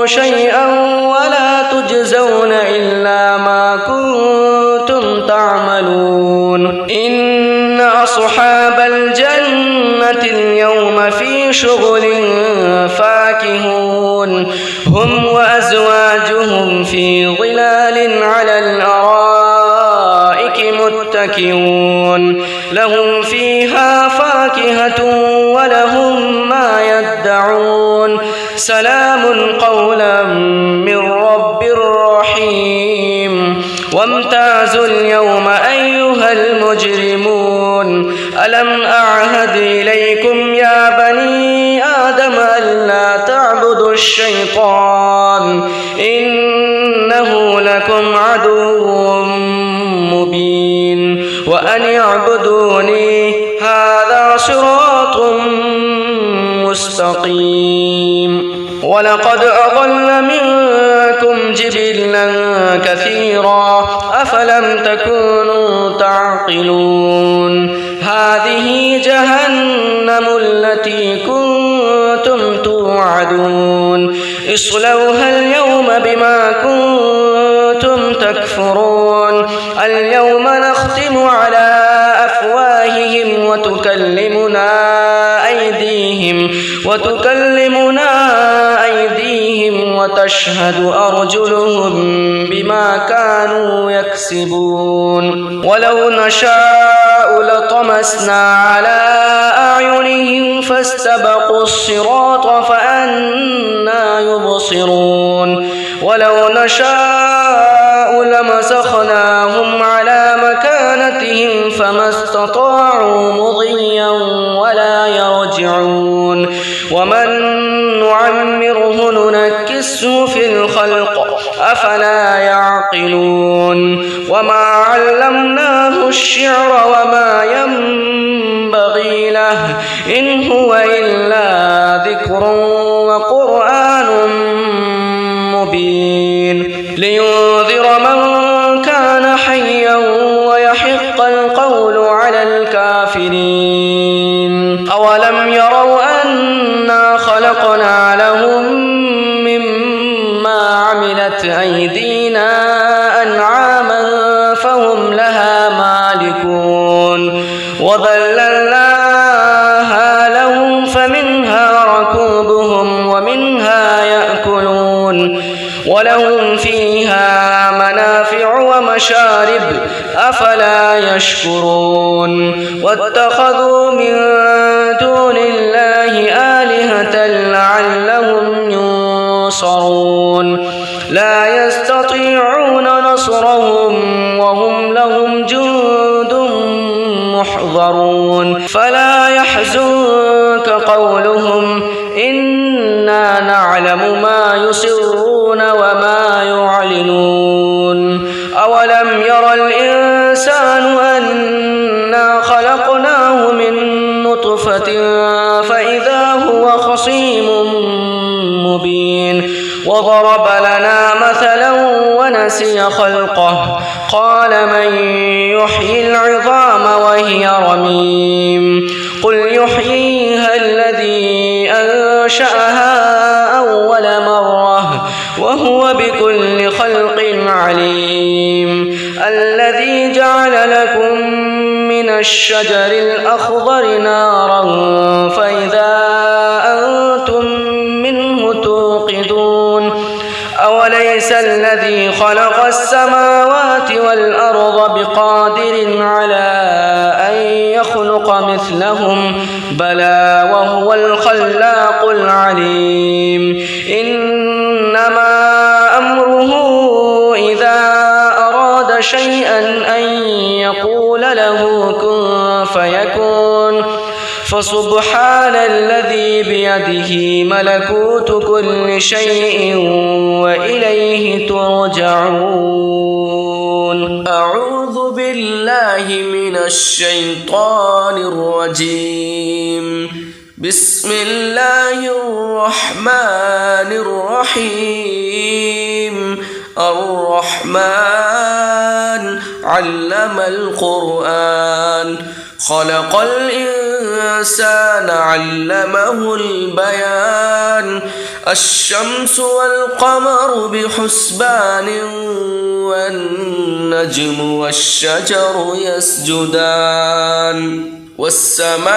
شيئا ولا تجزون إلا ما كنتم تعملون إن أصحاب الجنة اليوم في شغل فاكهون هم وأزواجهم في ظلال على الأرائك متكئون لهم فيها فاكهة ولهم ما يدعون سلام قولا من رب رحيم وامتازوا اليوم أيها المجرمون ألم أعهد إليكم يا بني آدم ألا تعبدوا الشيطان إنه لكم عدو مبين وأن اعبدوني هذا صراط مستقيم ولقد أضل منكم جبلا كثيرا أفلم تكونوا تعقلون هذه جهنم التي كنتم توعدون اصلوها اليوم بما كنتم تكفرون اليوم نختم على أفواههم وتكلمنا أيديهم وتشهد أرجلهم بما كانوا يكسبون ولو نشاء لطمسنا على أعينهم فاستبقوا الصراط فأنى يبصرون ولو نشاء لمسخناهم على مكانتهم فما استطاعوا مضيا ولا يرجعون ومن نعمره ننكسه في الخلق أفلا يعقلون وما علمناه الشعر وما ينبغي له إن هو إلا ذكر وقرآن مبين لينذر من كان حيا ويحق القول على الكافرين أولم يروا أنا خلقنا لهم مما عملت أيدينا أنعاما فهم لها مالكون وذللناها لهم فمنها ركوبهم ومنها يأكلون ولهم فيها منافع ومشارب أفلا يشكرون واتخذوا من دون الله آلهة لعلهم ينصرون لا يستطيعون نصرهم وهم لهم جند محضرون فلا يحزنك قولهم إنا نعلم ما يسرون وما يعلنون أولم ير الإنسان أنا خلقناه من نطفة فإذا هو خصيم مبين وضرب لنا مثلا ونسي خلقه قال من يحيي العظام وهي رميم قل يحييها الذي أنشأها أول مرة وهو بكل خلق عليم الذي جعل لكم من الشجر الأخضر نارا فإذا أنتم منه توقدون أوليس الذي خلق السماوات والأرض بقادر على أن يخلق مثلهم بلى وهو الخلاق العليم إنما أمره إذا أراد شيئا أن يقول له كن فيكون فسبحان الذي بيده ملكوت كل شيء وإليه ترجعون أعوذ بالله من الشيطان الرجيم بسم الله الرحمن الرحيم الرحمن علم القرآن خلق الإنسان علمه البيان الشمس والقمر بحسبان والنجم والشجر يسجدان والسماء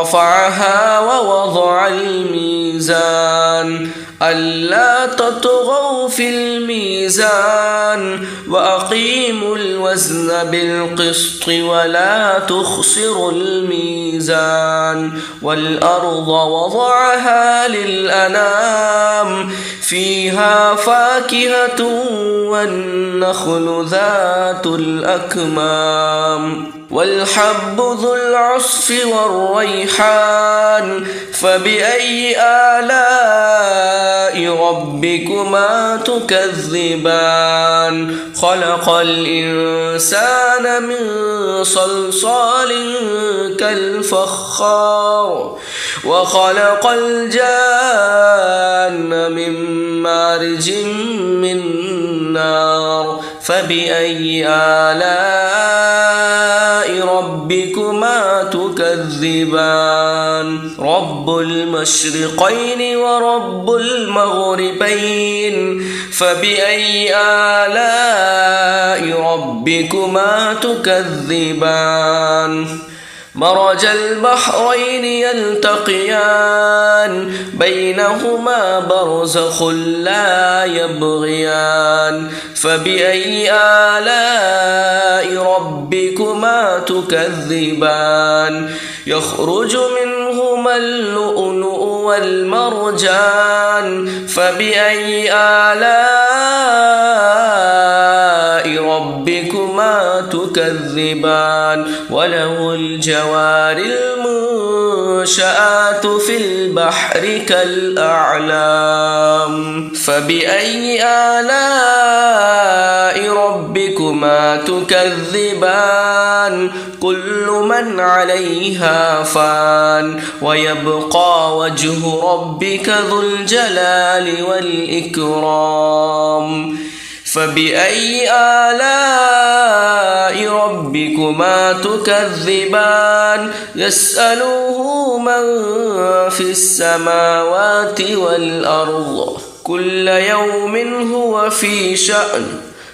رفعها ووضع الميزان ألا تطغوا في الميزان وأقيموا الوزن بالقسط ولا تخسروا الميزان والأرض وضعها للأنام فيها فاكهة والنخل ذات الأكمام والحب ذو العصف والريحان فبأي آلاء ربكما تكذبان خلق الإنسان من صلصال كالفخار وخلق الجان من مارج من نار فبأي آلاء ربكما تكذبان رب المشرقين ورب المغربين فبأي آلاء ربكما تكذبان مرج البحرين يلتقيان بينهما برزخ لا يبغيان فبأي آلاء ربكما تكذبان يخرج منهما اللؤلؤ والمرجان فبأي آلاء ربكما تكذبان وله الجوار المنشآت في البحر كالأعلام فبأي آلاء ربكما تكذبان كل من عليها فان ويبقى وجه ربك ذو الجلال والإكرام فبأي آلاء ربكما تكذبان يسأله من في السماوات والأرض كل يوم هو في شأن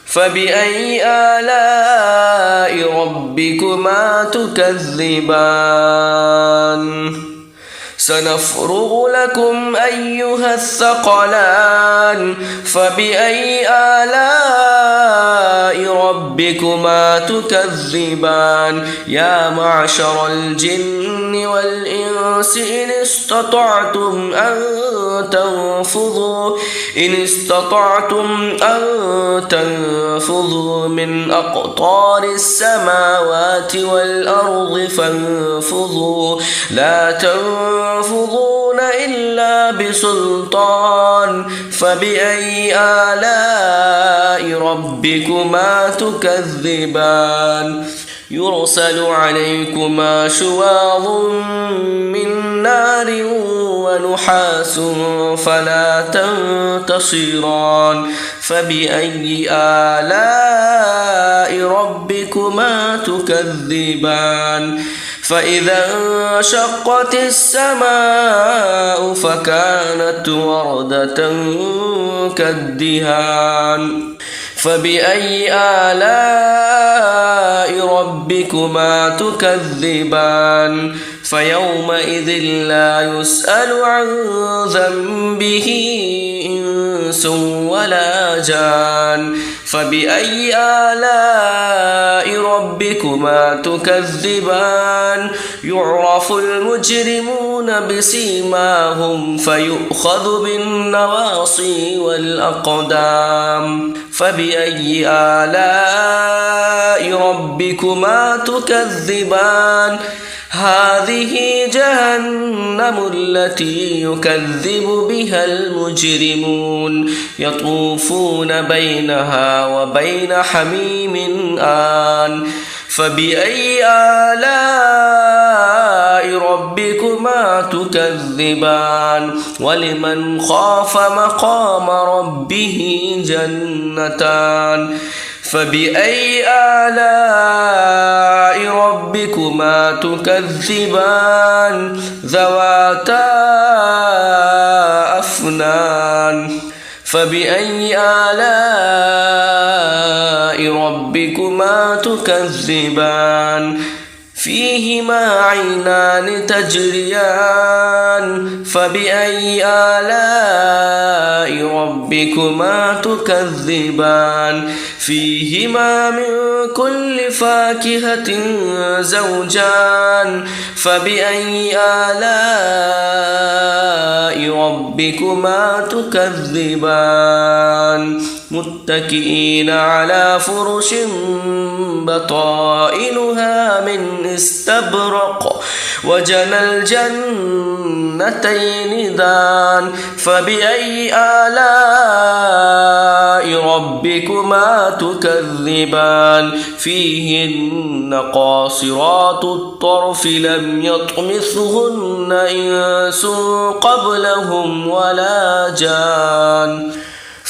فبأي آلاء ربكما تكذبان سنفرغ لكم أيها الثقلان فبأي آلاء ربكما تكذبان يا معشر الجن والإنس إن استطعتم أن تنفذوا من أقطار السماوات والأرض فانفذوا لا تنفذون إلا بسلطان فبأي آلاء ربكما تكذبان يرسل عليكما شواظ من نار ونحاس فلا تنتصران فبأي آلاء ربكما تكذبان فإذا انشقت السماء فكانت وردة كالدهان فبأي آلاء ربكما تكذبان فيومئذ لا يسأل عن ذنبه إنس ولا جان فبأي آلاء ربكما تكذبان يعرف المجرمون بسيماهم فيؤخذ بالنواصي والأقدام فبأي آلاء ربكما تكذبان هذه جهنم التي يكذب بها المجرمون يطوفون بينها وبين حميم آن فبأي آلاء ربكما تكذبان ولمن خاف مقام ربه جنتان فبأي آلاء ربكما تكذبان ذواتا أفنان فبأي آلاء ربكما تكذبان فيهما عينان تجريان فبأي آلاء ربكما تكذبان فيهما من كل فاكهة زوجان فبأي آلاء ربكما تكذبان متكئين على فرش بطائنها من استبرق وجنى الجنتين دان فبأي آلاء ربكما تكذبان فيهن قاصرات الطرف لم يطمثهن إنس قبلهم ولا جان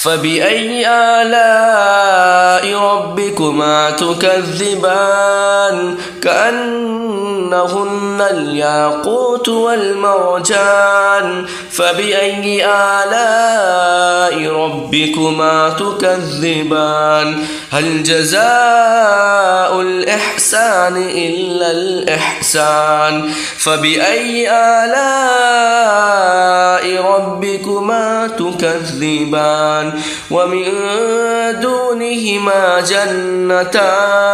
فبأي آلاء ربكما تكذبان كأنهن الياقوت والمرجان فبأي آلاء ربكما تكذبان هل جزاء الإحسان إلا الإحسان فبأي آلاء ربكما تكذبان ومن دونهما جنتان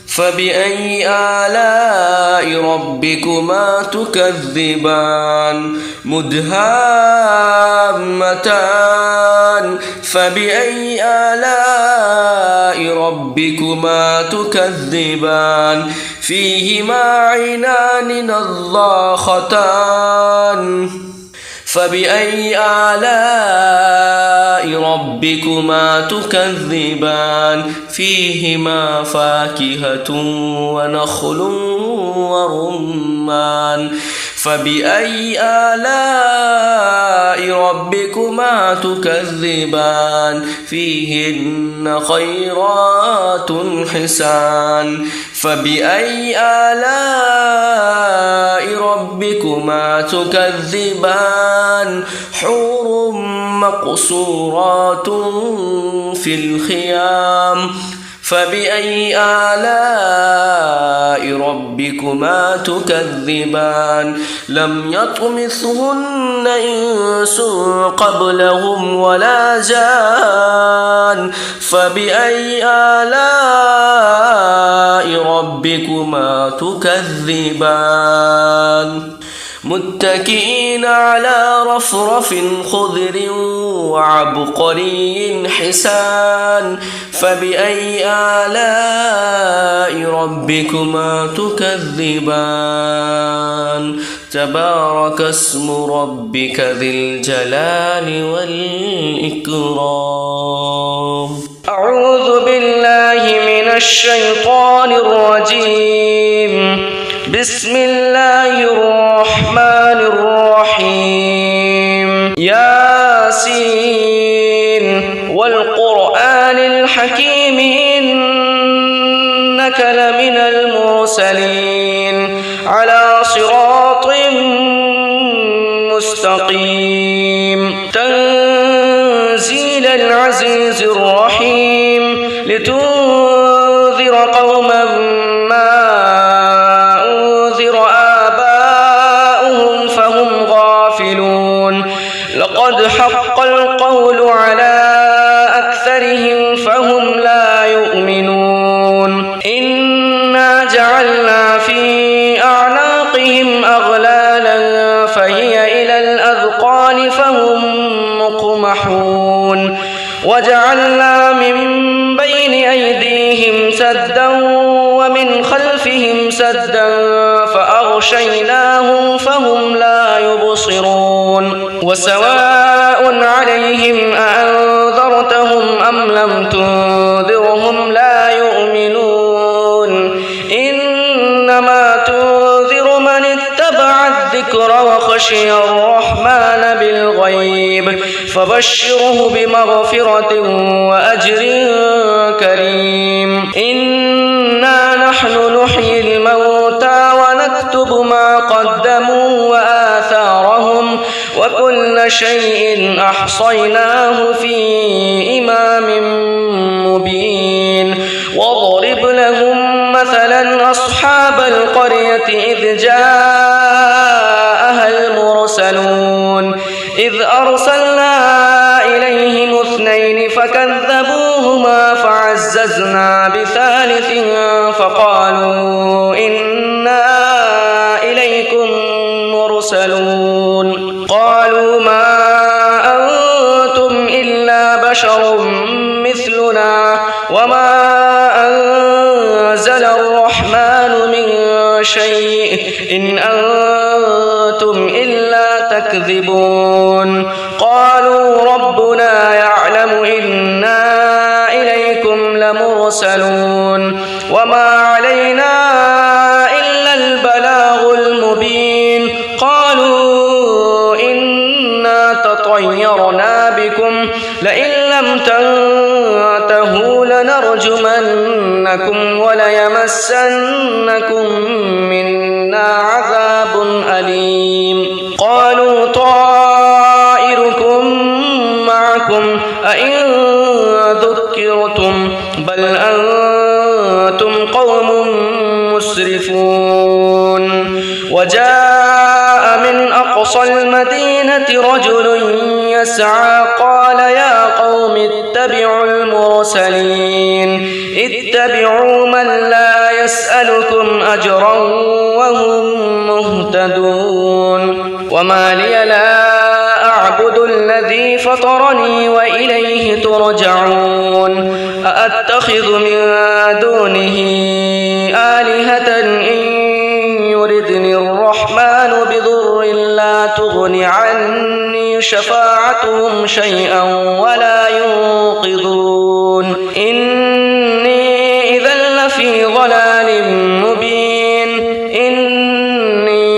فبأي آلاء ربكما تكذبان مدهامتان فبأي آلاء ربكما تكذبان فيهما عينان نضاختان فبأي آلاء ربكما تكذبان فيهما فاكهة ونخل ورمان فبأي آلاء ربكما تكذبان فيهن خيرات حسان فبأي آلاء ربكما تكذبان حور مقصورات في الخيام فبأي آلاء ربكما تكذبان لم يطمثهن إنس قبلهم ولا جان فبأي آلاء ربكما تكذبان متكئين على رفرف خضر وعبقري حسان فبأي آلاء ربكما تكذبان تبارك اسم ربك ذي الجلال والإكرام أعوذ بالله من الشيطان الرجيم بسم الله الرحمن الرحيم ياسين والقرآن الحكيم إنك لمن المرسلين على صراط مستقيم تنزيل العزيز الرحيم لتنذر قوما ما لقد حق القول على أكثرهم فهم لا يؤمنون إنا جعلنا في أعناقهم أغلالا فهي إلى الأذقان فهم مقمحون وجعلنا من بين أيديهم سدا ومن خلفهم سدا فأغشيناهم فهم لا يبصرون وسواء عليهم أأنذرتهم أم لم تنذرهم لا يؤمنون إنما تنذر من اتبع الذكر وخشي الرحمن بالغيب فبشره بمغفرة وأجر كريم إنا نحن نحيي الموتى ونكتب ما قدموا وآثارهم وكل شيء أحصيناه في إمام مبين واضرب لهم مثلا أصحاب القرية إذ جاءها المرسلون إذ أرسلنا إليهم اثنين فكذبوهما فعززنا بثالث فقالوا إنا إليكم مرسلون قالوا ما أنتم إلا بشر مثلنا وما أنزل الرحمن من شيء إن أنتم إلا تكذبون قالوا ربنا يعلم إنا إليكم لمرسلون وما علينا إلا البلاغ المبين قالوا إنا تطيرنا بكم لئن لم تنتهوا لنرجمنكم وليمسنكم منا عذاب أليم قالوا طائركم معكم أئن ذكرتم بل أنتم قوم مسرفون وجاء من أقصى المدينة رجل يسعى قال يا قوم اتبعوا المرسلين اتبعوا من لا يسألكم أجرا وهم مهتدون وما لي لا أعبد الذي فطرني وإليه ترجعون أأتخذ من دونه آلهة إن يردني الرحمن بضر لا تغن عني شفاعتهم شيئا ولا ينقذون إني إذا لفي ضلال مبين إني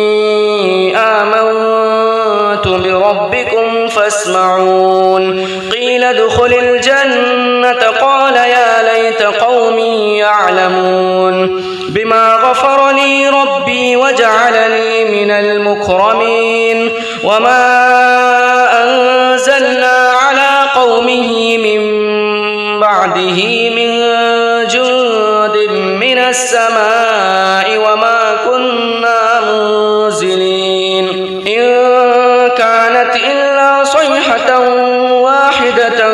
آمنت بربكم فاسمعون قيل ادخل الجنة قال يا ليت قومي يعلمون بما غفر لي ربي وجعلني من المكرمين وما أنزلنا على قومه من بعده من جند من السماء وما كنا منزلين إن كانت إلا صيحة واحدة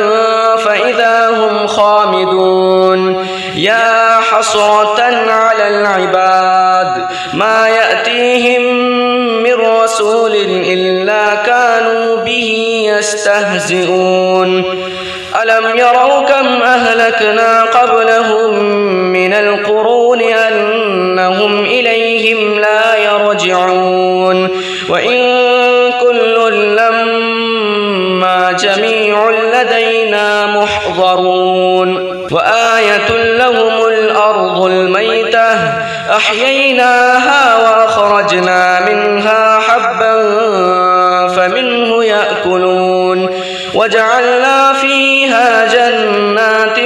فإذا هم خامدون يا حسرة على العباد ما يأتيهم من رسول إلا كانوا به يستهزئون ألم يروا كم أهلكنا قبلهم من القرون أنهم إليهم لا يرجعون وإن كل لما جميع لدينا محضرون وآية لهم الأرض الميتة أحييناها وأخرجنا منها حبا فمنه يأكلون وجعلنا فيها جنات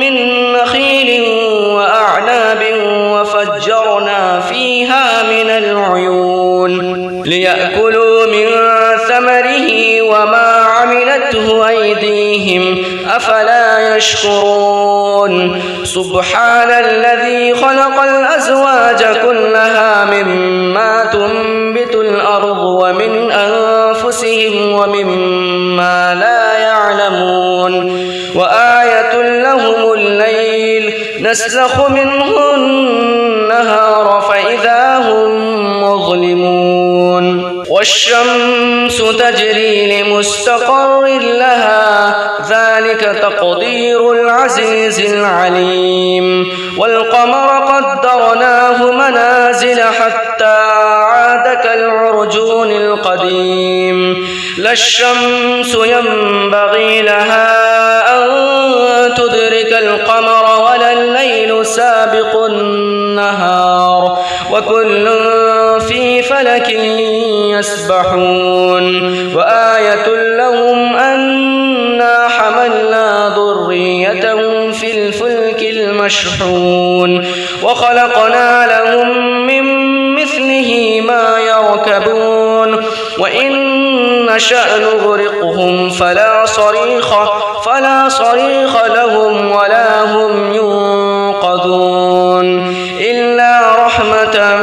من نخيل وأعناب وفجرنا فيها من العيون ليأكلوا من ثمره وما عملته أيديهم أفلا يشكرون سبحان الذي خلق الأزواج كلها مما تنبت الأرض ومن أنفسهم ومما لا يعلمون وآية لهم الليل نسلخ منه النهار فإذا هم مظلمون والشمس تجري لمستقر لها ذلك تقدير العزيز العليم والقمر قدرناه منازل حتى عاد كالعرجون القديم لا الشمس ينبغي لها أن تدرك القمر ولا الليل سابق النهار وكل في فلك يسبحون وآية لهم أنا حملنا ذريتهم في الفلك المشحون وخلقنا لهم من مثله ما يركبون وإن نشأ نغرقهم فلا صريخ لهم ولا هم ينقذون إلا رحمة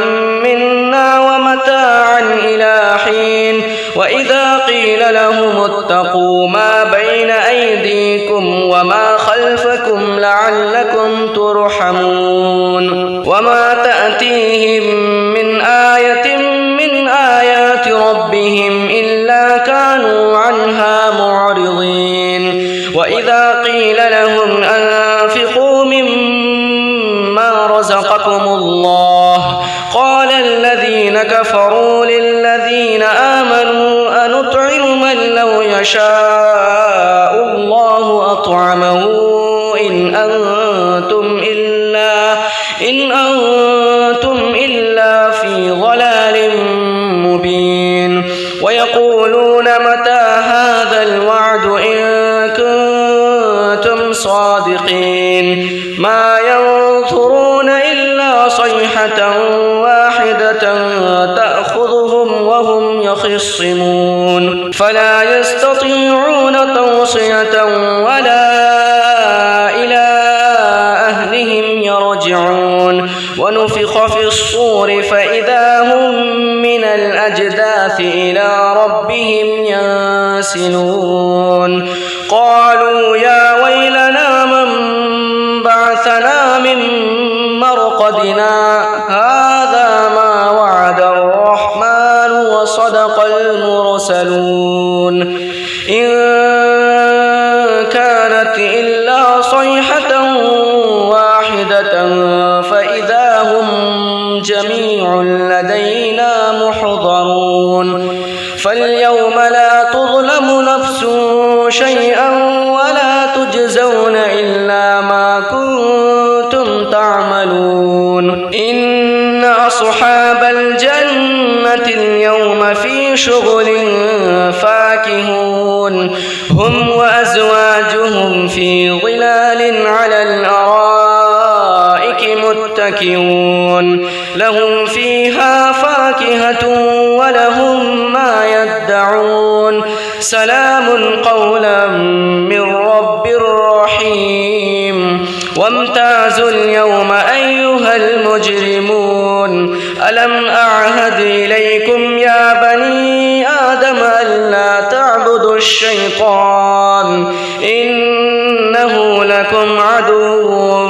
منا ومتاعا إلى حين وإذا قيل لهم اتقوا ما بين أيديكم وما خلفكم لعلكم ترحمون وما تأتيهم من آية من آيات ربهم إلا كانوا عنها معرضين وإذا قيل لهم أنفقوا مما رزقكم الله قال الذين كفروا للذين آمنوا أنطعم من لو يشاء الله أطعمه إن أنتم إلا في ضلال مبين ويقولون متى هذا الوعد إن كنتم صادقين ما ينظرون إلا صيحة واحدة تأخذهم وهم يخصمون فلا يستطيعون توصية ولا إلى أهلهم يرجعون ونفخ في الصور فإذا هم من الأجداث إلى ربهم ينسلون قالوا يا ويلنا من بعثنا من مرقدنا هذا ما وعد الرحمن وصدق المرسلون إن كانت إلا صيحة واحدة فإذا هم جميع لدينا محضرون فاليوم لا تظلم نفس شيئا ولا تجزون إلا ما كنتم تعملون إن أصحاب الجنة اليوم في شغل فاكهون هم وأزواجهم في ظلال على الأرائك متكئون لهم فيها فاكهة ولهم ما يدعون سلام قولا من رب رحيم. المجرمون ألم أعهد إليكم يا بني آدم ألا تعبدوا الشيطان إنه لكم عدو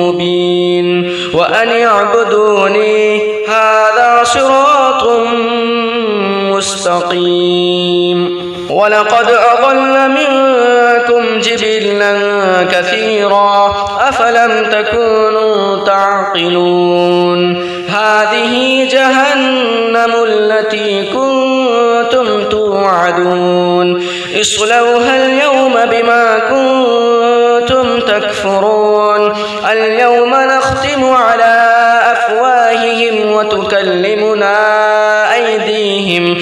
مبين وأن اعبدوني هذا صراط مستقيم ولقد أضل منكم جبلا كثيرا أفلم تكونوا تعقلون هذه جهنم التي كنتم توعدون اصلوها اليوم بما كنتم تكفرون اليوم نختم على أفواههم وتكلمنا أيديهم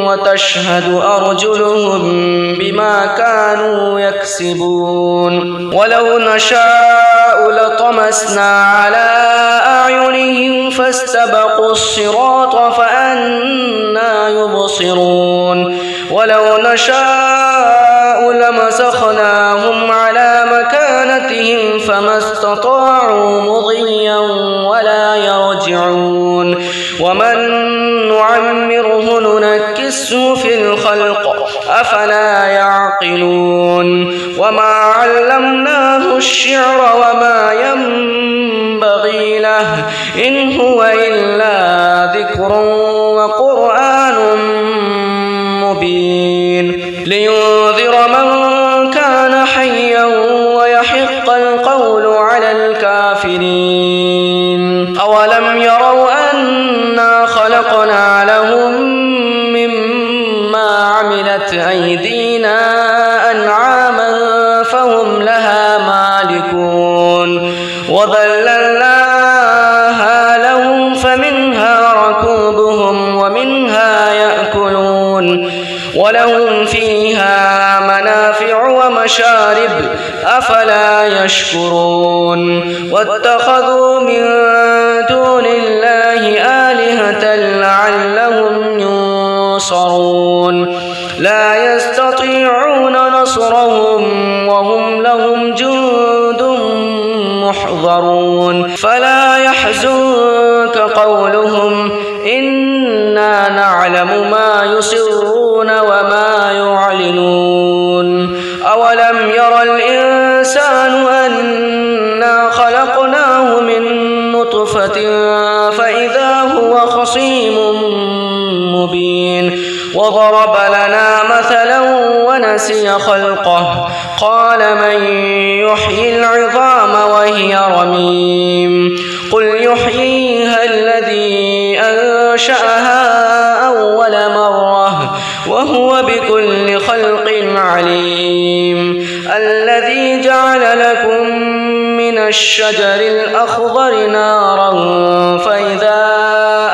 وتشهد أرجلهم بما كانوا يكسبون ولو نشاء لطمسنا على أعينهم فاستبقوا الصراط فأنى يبصرون ولو نشاء لمسخناهم على مكانتهم فما استطاعوا مضيا ولا يرجعون ومن نعمره ننكسه في الخلق أفلا يعقلون وما علمناه الشعر وما ينبغي له إن هو إلا ذكر وقرآن مبين لينذر من كان حيا ويحق القول على الكافرين أولم يروا أنا خلقنا لهم مما عملت أيدينا أنعاما فهم لها مالكون وذللناها لهم فمنها ركوبهم ومنها يأكلون ولهم فيها منافع ومشارب أفلا يشكرون واتخذوا من دون الله آلهة لعلهم ينصرون لا يستطيعون نصرهم وهم لهم جند محضرون فلا يحزنك قولهم إنا نعلم ما يسرون وما يعلنون أولم ير الإنسان أنا خلقناه من نطفة فإذا هو خصيم مبين وضرب لنا مثلا ونسي خلقه قال من يحيي العظام وهي رميم قل يحييها الذي أنشأها أول مرة وهو بكل خلق عليم الذي جعل لكم من الشجر الأخضر نارا فإذا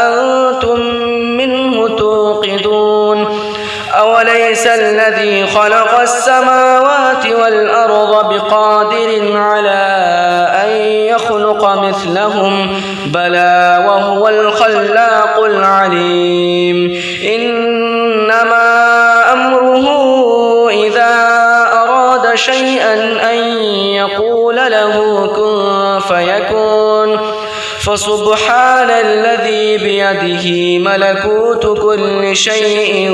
أنتم منه توقدون أوليس الذي خلق السماوات والأرض بقادر على أن يخلق مثلهم بلى وهو الخلاق العليم إنما أمره إذا أراد شيئا أن يقول له كن فيكون فسبحان الذي بيده ملكوت كل شيء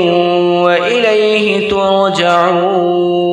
وإليه ترجعون.